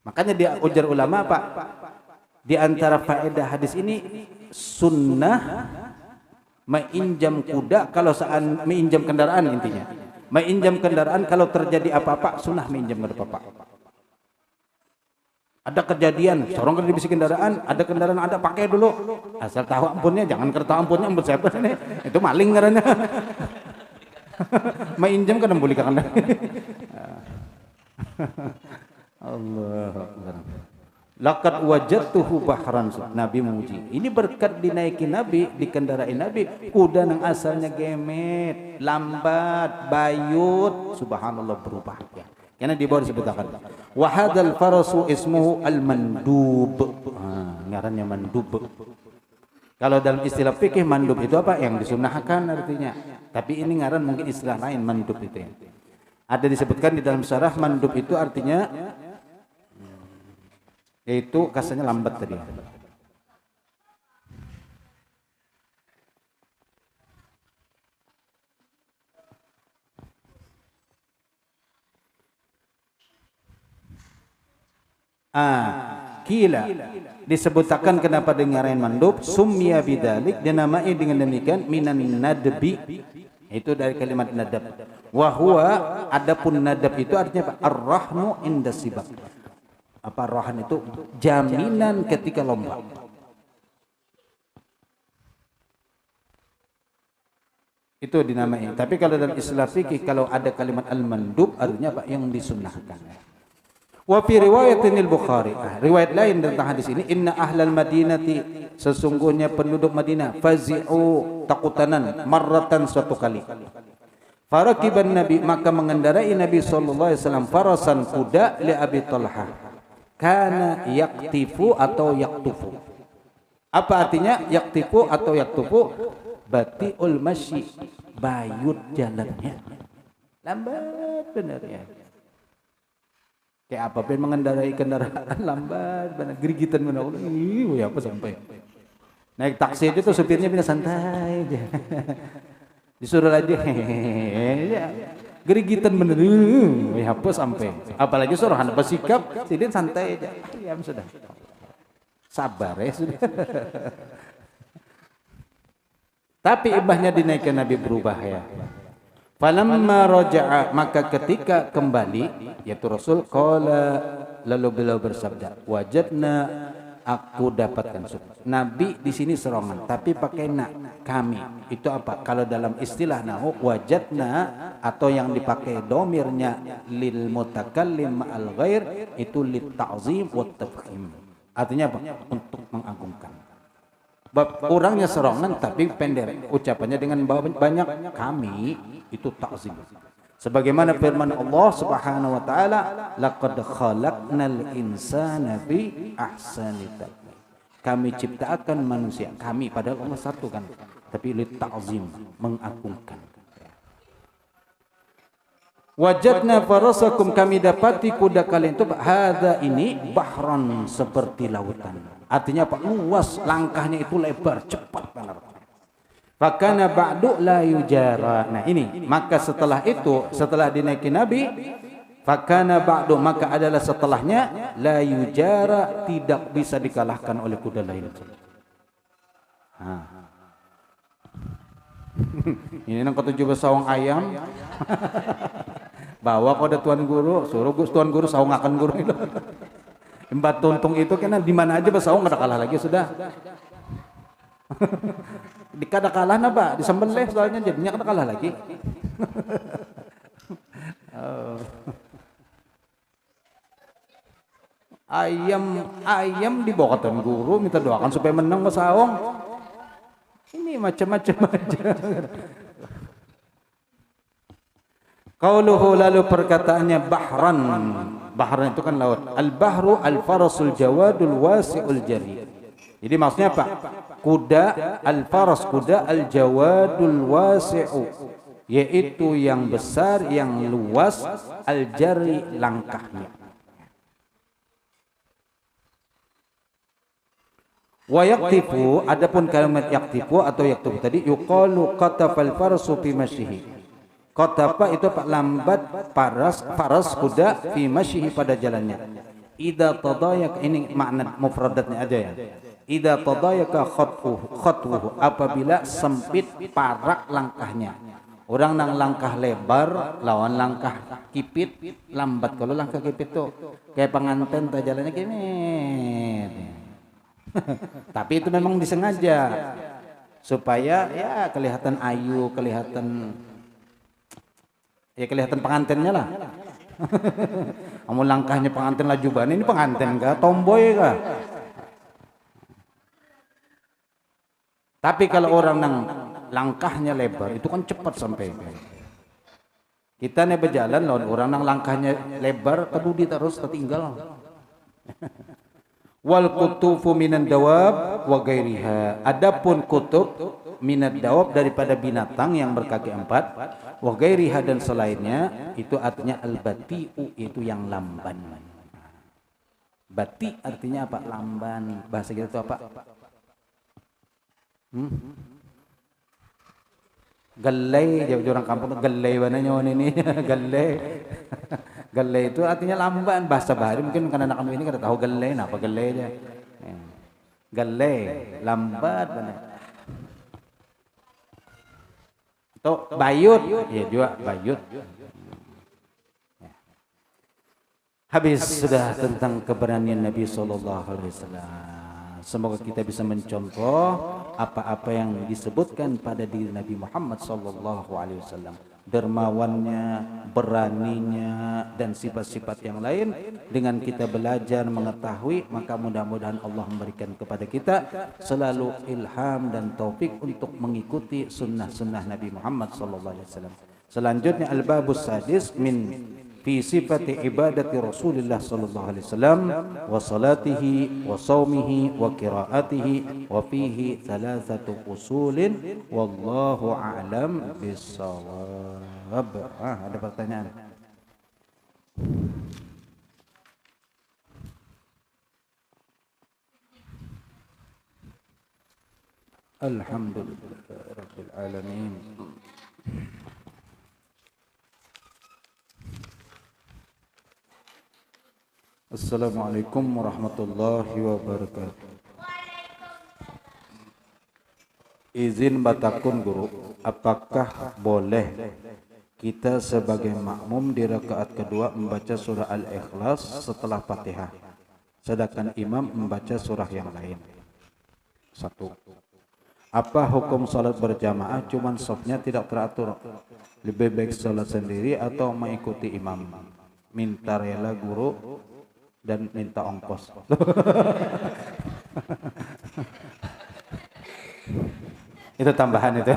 Makanya dia ujar ulama apa? Di antara faedah hadis ini sunnah menginjam kuda kalau saat menginjam kendaraan, intinya. Menginjam kendaraan kalau terjadi apa-apa, sunnah menginjam apa-apa. Ada kejadian, seorang kena dibisi kendaraan, ada kendaraan ada pakai dulu. Asal tahu ampunnya, jangan kerta ampunnya ampun siapa ini. Itu maling karena. Menginjam kan boleh kan. Allah Akbar. Laqad wajadtuhu bahran. Nabi memuji. Ini berkat dinaiki Nabi, dikendarai Nabi, kuda yang asalnya gemet, lambat, bayut, subhanallah berubah. Karena di bawah disebutkan. Wa hadzal farasu ismuhu al-mandub. Ngarannya mandub. Kalau dalam istilah fikih mandub itu apa? Yang disunnahkan artinya. Tapi ini ngaran mungkin istilah lain mandub itu ya. Ada disebutkan di dalam syarah mandub itu artinya yaitu kasarnya lambat tadi. Kila disebutkan kenapa dengaran mandub sumya bidalik dinamai dengan demikian minan nadbi itu dari kalimat nadab. Wa huwa adapun nadab itu artinya apa? Ar-rahnu inda sibak. Apa rahan itu jaminan ketika lomba. Itu dinamai. Tapi kalau dalam istilah fikih kalau ada kalimat al-mandub artinya apa? Yang disunnahkan. Wa fi riwayatin al-Bukhari. Riwayat lain tentang hadis ini, inna ahlal madinati sesungguhnya penduduk Madinah fazi'u takutanan marratan suatu kali. Farakiban Nabi maka mengendarai Nabi sallallahu alaihi wasallam farasan kuda li Abi Talhah. Kana yaktifu atau yaktufu. Apa artinya yaktifu atau yaktufu? Batiul masyi, bayut jalannya. Lambat benar ya. Kayak apa pun mengendarai kendaraan lambat, benar gerigitan benar. Ih, apa sampai. Naik taksi itu tuh supirnya bilang santai aja. Disuruh aja. Gerigitan bener, apa sampai. Apalagi suruhan bersikap, tidak santai aja. Ya sudah, sabar ya sudah. Tapi ibahnya dinaikkan Nabi berubah ya. Falamma raja'a maka ketika kembali, yaitu Rasul qala lalu beliau bersabda, wajadna aku dapatkan. Nabi di sini serongan, tapi pakai na kami. Itu apa? Kalau dalam istilah nahu wajadna atau yang dipakai domirnya lil mutakallim al ghair itu lit ta'zim wa tafkhim. Artinya apa? Untuk mengagungkan. Orangnya serongan tapi pendek. Ucapannya dengan banyak kami itu ta'zim. Sebagaimana firman Allah Subhanahu wa taala, laqad khalaqnal insana fi ahsani taqwim. Kami ciptakan manusia, kami padahal Allah satu kan, tapi li ta'zim, mengagungkan. Wajadna farasakum kami dapati kuda kalian itu hadza ini bahran seperti lautan. Artinya apa? Luas, langkahnya itu lebar, cepat benar. Fakana ba'du la yujara. Nah ini, maka setelah itu, setelah dinaiki Nabi, fakana ba'du maka adalah setelahnya la yujara tidak bisa dikalahkan oleh kuda lain. Ini nang ketujuh besawang ayam. Bawa kepada tuan guru, suruh tuan guru sawang akan guru itu. Empat tuntung itu kena di mana aja besawang kada kalah lagi sudah. Di kada kalah napa? Disembelih soalnya jadinya kada kalah lagi. Ayam dibawa ke tuan guru minta doakan supaya menang besawang. Ini macam-macam aja. Qauluhu lalu perkataannya bahran. Bahran itu kan laut. Al-bahru al-farasul jawadul wasi'ul jari. Jadi maksudnya apa? Kuda al-faras, kuda al-jawadul wasi'u, yaitu yang besar, yang luas, al-jari langkahnya. Wa yaktifu, adapun kalimat yaktifu atau yaktifu tadi yuqalu qatafal farasu fi masyihi. Qatafa itu apa? Lambat faras kuda fi masyihi pada jalannya. Idza tadayak, ini makna mufradatnya aja ya. Idza tadayaka khatwuhu, apabila sempit parak langkahnya. Orang nang langkah lebar lawan langkah kipit lambat. Kalau langkah kipit tuh kayak pengantin tuh jalannya gini. Tapi itu memang disengaja supaya ya kelihatan ayu, kelihatan pengantinnya lah. Kamu langkahnya pengantin lajuban, ini pengantin kah? Tomboy kah? Tapi kalau orang yang langkahnya lebar, itu kan cepat sampai. Kita nih berjalan lawan orang yang langkahnya lebar, kedudi terus tertinggal. Wal kutufu minan dawab wa gairiha. Adapun kutub minat dawab daripada binatang yang berkaki empat, wa gairiha dan selainnya, itu artinya al-bati'u, itu yang lamban. Bati artinya apa? Lamban. Bahasa kita itu apa? Galai, jauh orang kampung galai mana nyawa ini galai. Galai itu artinya lamban, bahasa Bahari mungkin karena anak kami ini kada tahu galai, apa galai aja. Galai, lambat benar. Atau bayut, ya juga bayut. Habis sudah tentang keberanian Nabi SAW. Semoga kita bisa mencontoh apa-apa yang disebutkan pada diri Nabi Muhammad SAW. Dermawannya, beraninya, dan sifat-sifat yang lain. Dengan kita belajar mengetahui, maka mudah-mudahan Allah memberikan kepada kita selalu ilham dan taufik untuk mengikuti sunnah-sunnah Nabi Muhammad SAW. Selanjutnya al-babus sadis min fi sifati ibadati Rasulullah sallallahu alaihi wasallam wa salatihi wa saumihi wa qiraatihi wa fihi thalathatu usulin wallahu a'lam bissawab. Ada pertanyaan? Alhamdulillah rabbil alamin. Assalamualaikum warahmatullahi wabarakatuh. Izin batakun guru, apakah boleh kita sebagai makmum di rakaat kedua membaca surah Al-Ikhlas setelah Fatihah, sedangkan imam membaca surah yang lain? Satu. Apa hukum salat berjamaah cuman safnya tidak teratur? Lebih baik salat sendiri atau mengikuti imam? Minta rela guru dan minta ongkos. Itu tambahan itu.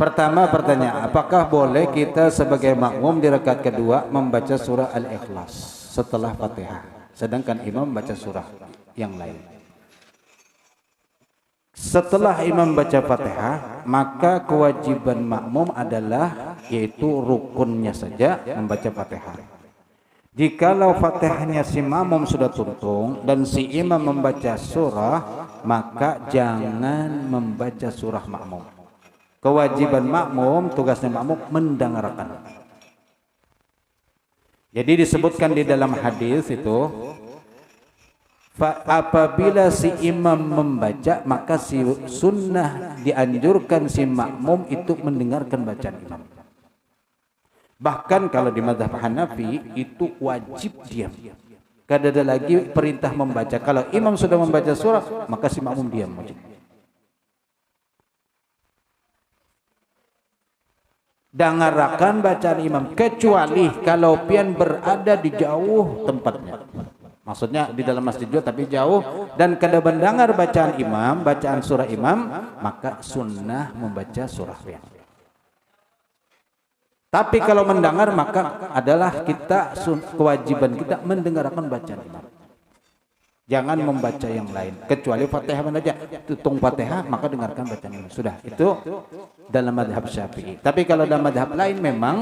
Pertama pertanyaan, apakah boleh kita sebagai makmum di rakaat kedua membaca surah Al-Ikhlas setelah Fatihah, sedangkan imam membaca surah yang lain? Setelah imam baca Fatihah, maka kewajiban makmum adalah yaitu rukunnya saja membaca Fatihah. Jikalau Fatihahnya si makmum sudah tuntung dan si imam membaca surah, maka jangan membaca surah makmum. Kewajiban makmum, tugasnya makmum mendengarkan. Jadi disebutkan di dalam hadis itu, apabila si imam membaca, maka si sunnah dianjurkan si makmum itu mendengarkan bacaan imam. Bahkan kalau di mazhab Hanafi itu wajib diam. Kada ada lagi perintah membaca. Kalau imam sudah membaca surah, maka si makmum diam wajib. Dengarkan bacaan imam, kecuali kalau pian berada di jauh tempatnya. Maksudnya di dalam masjid juga tapi jauh dan kada mendengar bacaan imam, bacaan surah imam, maka sunnah membaca surah yang. Tapi kalau mendengar maka adalah kita kewajiban kita mendengarkan bacaan imam. Jangan membaca yang lain kecuali Fatihah saja. Tutung Fatihah maka dengarkan bacaan imam. Sudah, itu dalam mazhab Syafi'i. Tapi kalau dalam mazhab lain memang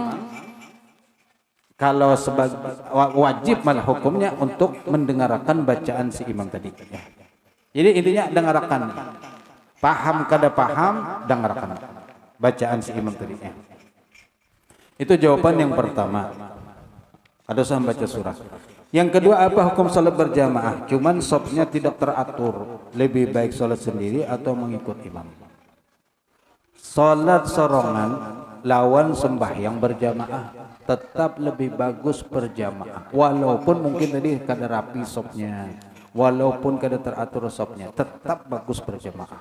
kalau sebagai wajib malah hukumnya untuk mendengarkan bacaan si imam tadi. Jadi intinya dengarkan. Paham kada paham, dengarkan bacaan si imam tadi. Itu jawaban yang pertama. Ada usah baca surah. Yang kedua, apa hukum salat berjamaah? Cuman safnya tidak teratur. Lebih baik salat sendiri atau mengikut imam. Salat sorongan lawan sembahyang berjamaah tetap lebih bagus berjamaah. Walaupun mungkin tadi kada rapi safnya, walaupun kada teratur safnya, tetap bagus berjamaah.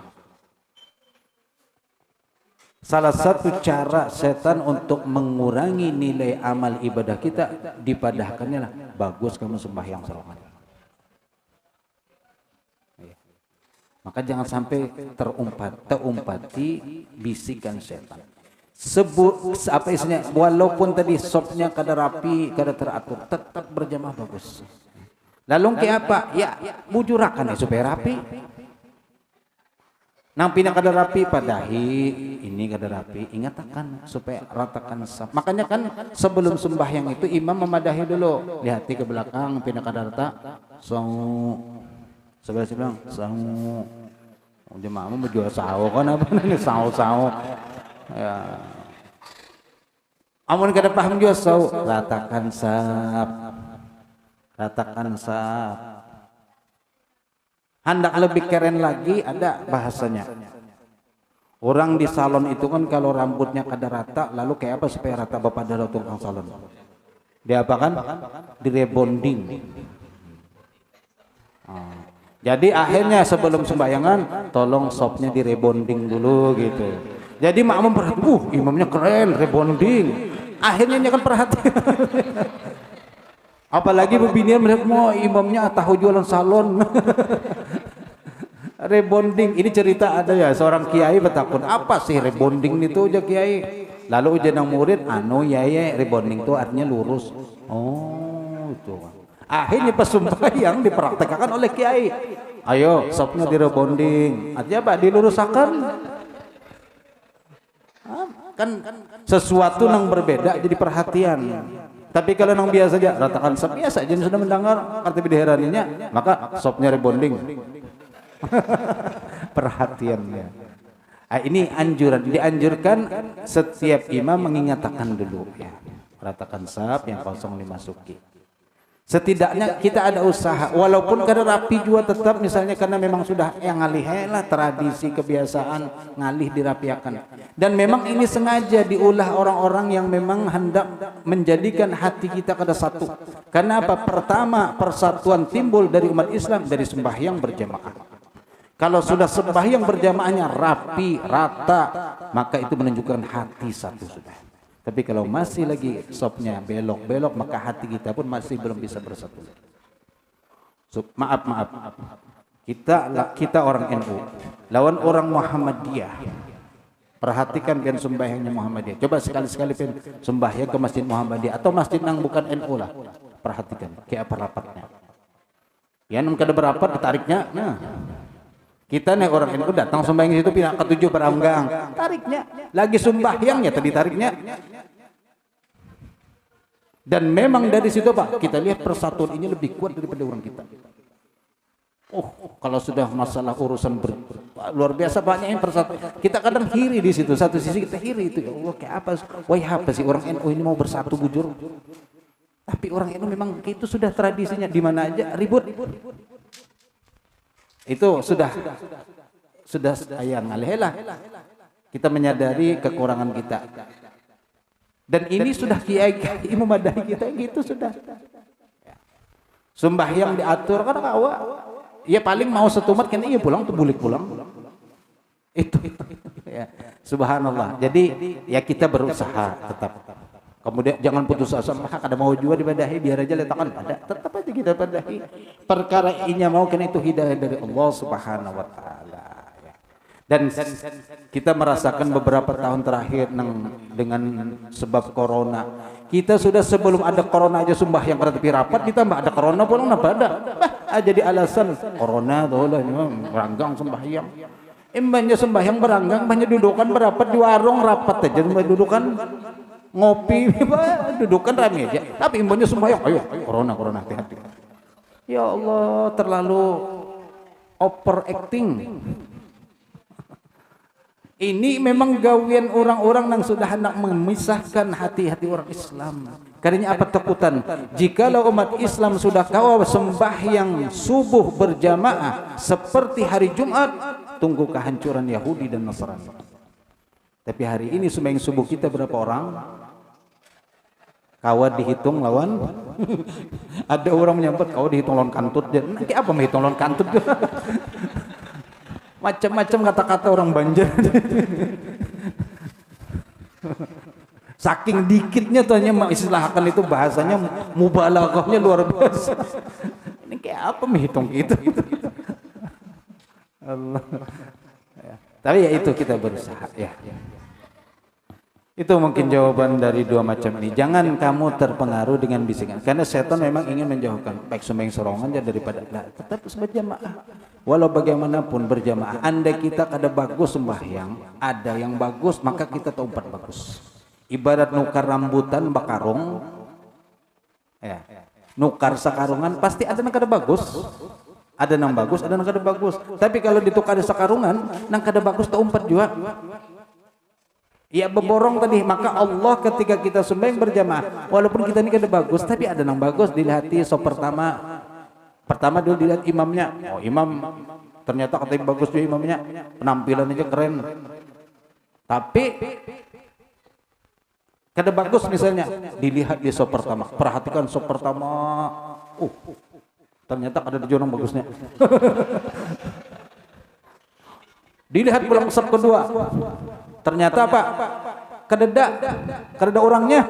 Salah satu cara setan untuk mengurangi nilai amal ibadah kita dipadahkannya lah, bagus kamu sembahyang sholat. Maka jangan sampai terumpati bisikan setan. Apa isinya? Walaupun tadi sopnya kada rapi, kada teratur, tetap berjamaah bagus. Lalu kayak apa? Ya bujurakan ya supaya rapi. Nang pindah kada rapi padahi, ini kada rapi, ingatkan supaya ratakan saf. Makanya kan sebelum sembahyang itu imam memadahi dulu, lihati ke belakang, pindah kada rata, sebelah bilang sangu, jemaah mau jual sawo kan apa nih sawo ya. Amun kada paham juga sawo, ratakan saf. Hendak lebih keren lagi ada bahasanya. Orang di salon itu kan kalau rambutnya kada rata, lalu kayak apa supaya rata bapak dari tukang salon? Dia apa kan? Di rebonding. Jadi akhirnya sebelum sembayangan, tolong sopnya di rebonding dulu gitu. Jadi makmum perhatian, imamnya keren, rebonding. Akhirnya dia kan perhatian. Apalagi bebinian melihat mau imamnya tahu jualan salon. Rebonding ini cerita ada ya seorang kiai bertakun apa sih rebonding itu aja kiai. Lalu ujian yang murid ya rebonding itu artinya lurus. Oh itu. Akhirnya pas sembahyang dipraktekkan oleh kiai. Ayo sopnya di rebonding. Artinya apa? Dilurusakan. Kan sesuatu yang berbeda jadi perhatian. Tapi kalau yang biasa aja ratakan sop biasa aja sudah mendengar arti diheraninya, maka sopnya rebonding. Perhatiannya. Ini dianjurkan setiap imam mengingatkan dulu ya. Ratakan saf yang kosong dimasuki. Setidaknya kita ada usaha walaupun kada rapi juga tetap misalnya karena memang sudah yang ngalih lah tradisi kebiasaan ngalih dirapiakan. Dan memang ini sengaja diulah orang-orang yang memang hendak menjadikan hati kita kada satu. Karena apa? Pertama, persatuan timbul dari umat Islam dari sembahyang berjamaah. Kalau sudah sembahyang berjamaahnya rapi, rata, maka itu menunjukkan hati satu sudah. Tapi kalau masih lagi sopnya belok-belok, maka hati kita pun masih belum bisa bersatu. Maaf. Kita orang NU, lawan orang Muhammadiyah. Perhatikan kan sembahyangnya Muhammadiyah. Coba sekali-sekali sembahyang ke Masjid Muhammadiyah atau masjid yang bukan NU lah. Perhatikan kayak apa rapatnya. Ya nang kada berapat ditariknya. Nah. Kita nih orang NU datang sembahyang situ pindah ke 7 beranggang. Tariknya lagi sembahyangnya tadi tariknya. Dan memang dari situ Pak, kita lihat persatuan ini lebih kuat daripada orang kita. Kalau sudah masalah urusan luar biasa banyak yang persatuan. Kita kadang hiri di situ. Satu sisi kita hiri itu ya Allah kayak apa? Wah apa sih orang NU ini mau bersatu bujur? Tapi orang NU memang itu sudah tradisinya di mana aja ribut. Itu sudah ayang alhelah. Kita menyadari kekurangan kita. Dan ini sudah kiai memadahi kita gitu sudah. Sembahyang diatur kan kawa. Ya paling mau setumat kan iya pulang tuh bulik pulang. Itu ya. Subhanallah. Jadi ya kita berusaha tetap. Kemudian jangan putus asa, ada mau juga dibadahi biar aja letakkan ada. Tetap aja kita badahi. Perkara ini mau kena itu hidayah dari Allah Subhanahu wa taala. Dan kita merasakan beberapa tahun terakhir dengan sebab corona. Kita sudah sebelum ada corona aja sembahyang kada tepi rapat, ditambah ada corona pun napa ada. Jadi alasan corona tuh lah meranggang sembahyang. Embanya sembahyang beranggang, banyak dudukan berapat di warung rapat aja dudukan. Ngopi, dudukan rame aja. Tapi imbonnya sembahyang, ayo corona hati-hati. Ya Allah, terlalu overacting. Ini memang gawian orang-orang yang sudah hendak memisahkan hati-hati orang Islam. Karena apa takutan? Jikalau umat Islam sudah kawal sembahyang subuh berjamaah seperti hari Jumat, tunggu kehancuran Yahudi dan Nasrani. Tapi hari ini sembahyang subuh kita berapa orang? Kawat dihitung lawan. Ada orang menyambut kawat dihitung lawan kantut. Nanti apa menghitung lawan kantut? Macam-macam kata-kata orang Banjar. Saking dikitnya tuh hanya mengistilahkan itu bahasanya mubalaghahnya luar biasa. Ini kayak apa menghitung itu? Allah. Ya. Tapi ya itu kita berusaha ya. Itu mungkin jawaban dari dua macam ini. Jangan kamu terpengaruh dengan bisikan. Karena setan memang ingin menjauhkan baik sembahyang sorongan daripada tetap berjamaah. Walau bagaimanapun berjamaah. Andai kita kada bagus sembahyang, ada yang bagus maka kita tempat bagus. Ibarat nukar rambutan bakarung. Ya. Nukar sakarungan pasti ada yang kada bagus. Ada yang bagus, ada yang kada bagus. Tapi kalau ditukar sakarungan, nang kada bagus tempat juga. Ya beborong tadi, maka Allah ketika kita sembahyang berjamaah, walaupun kita ini kada bagus, tapi ada yang bagus dilihati. So pertama dulu dilihat imamnya. Oh imam ternyata katanya bagus juga imamnya, penampilan aja keren. Tapi kada bagus misalnya, dilihat di so pertama, perhatikan so pertama. Ternyata ada orang bagusnya. Dilihat pulang sop kedua. Ternyata apa? Kadeda orangnya.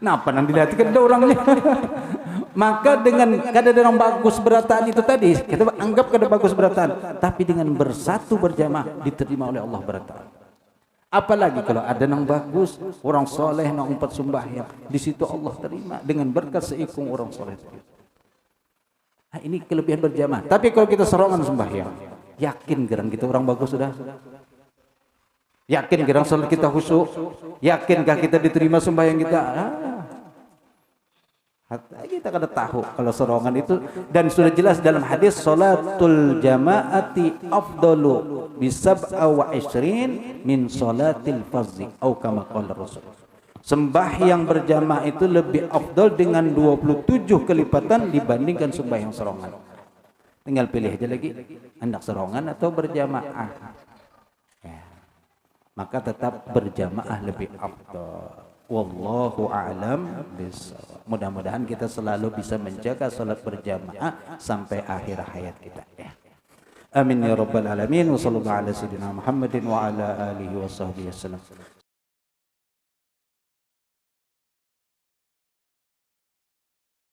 Napa nang dilihat kadeda orangnya? Maka dengan kadeda orang bagus berataan itu tadi, kita anggap kadeda bagus berataan, tapi dengan bersatu berjamaah diterima oleh Allah berataan. Apalagi kalau ada yang bagus, orang soleh nang umpat sembahyang, di situ Allah terima dengan berkat seikung orang soleh. Nah, ini kelebihan berjamaah. Tapi kalau kita serongan sembahyang, yakin gerang kita orang bagus sudah. Yakin gerang salat kita khusyuk? Yakinkah kita diterima sembahyang kita? Kita kada tahu kalau serongan itu, dan sudah jelas dalam hadis salatul jamaati afdalu bisab'a wa ishrin min salatil fardhi atau kama qala Rasul. Sembahyang berjamaah itu lebih afdal dengan 27 kelipatan dibandingkan sembahyang serongan. Tinggal pilih aja lagi, hendak serongan atau berjamaah. Maka tetap berjamaah lebih afdal. Wallahu a'lam bishawab. Mudah-mudahan kita selalu bisa menjaga salat berjamaah sampai akhir hayat kita ya. Amin ya rabbal alamin. Wa sallallahu ala sayyidina Muhammadin wa ala alihi wa sahbihi wasallam.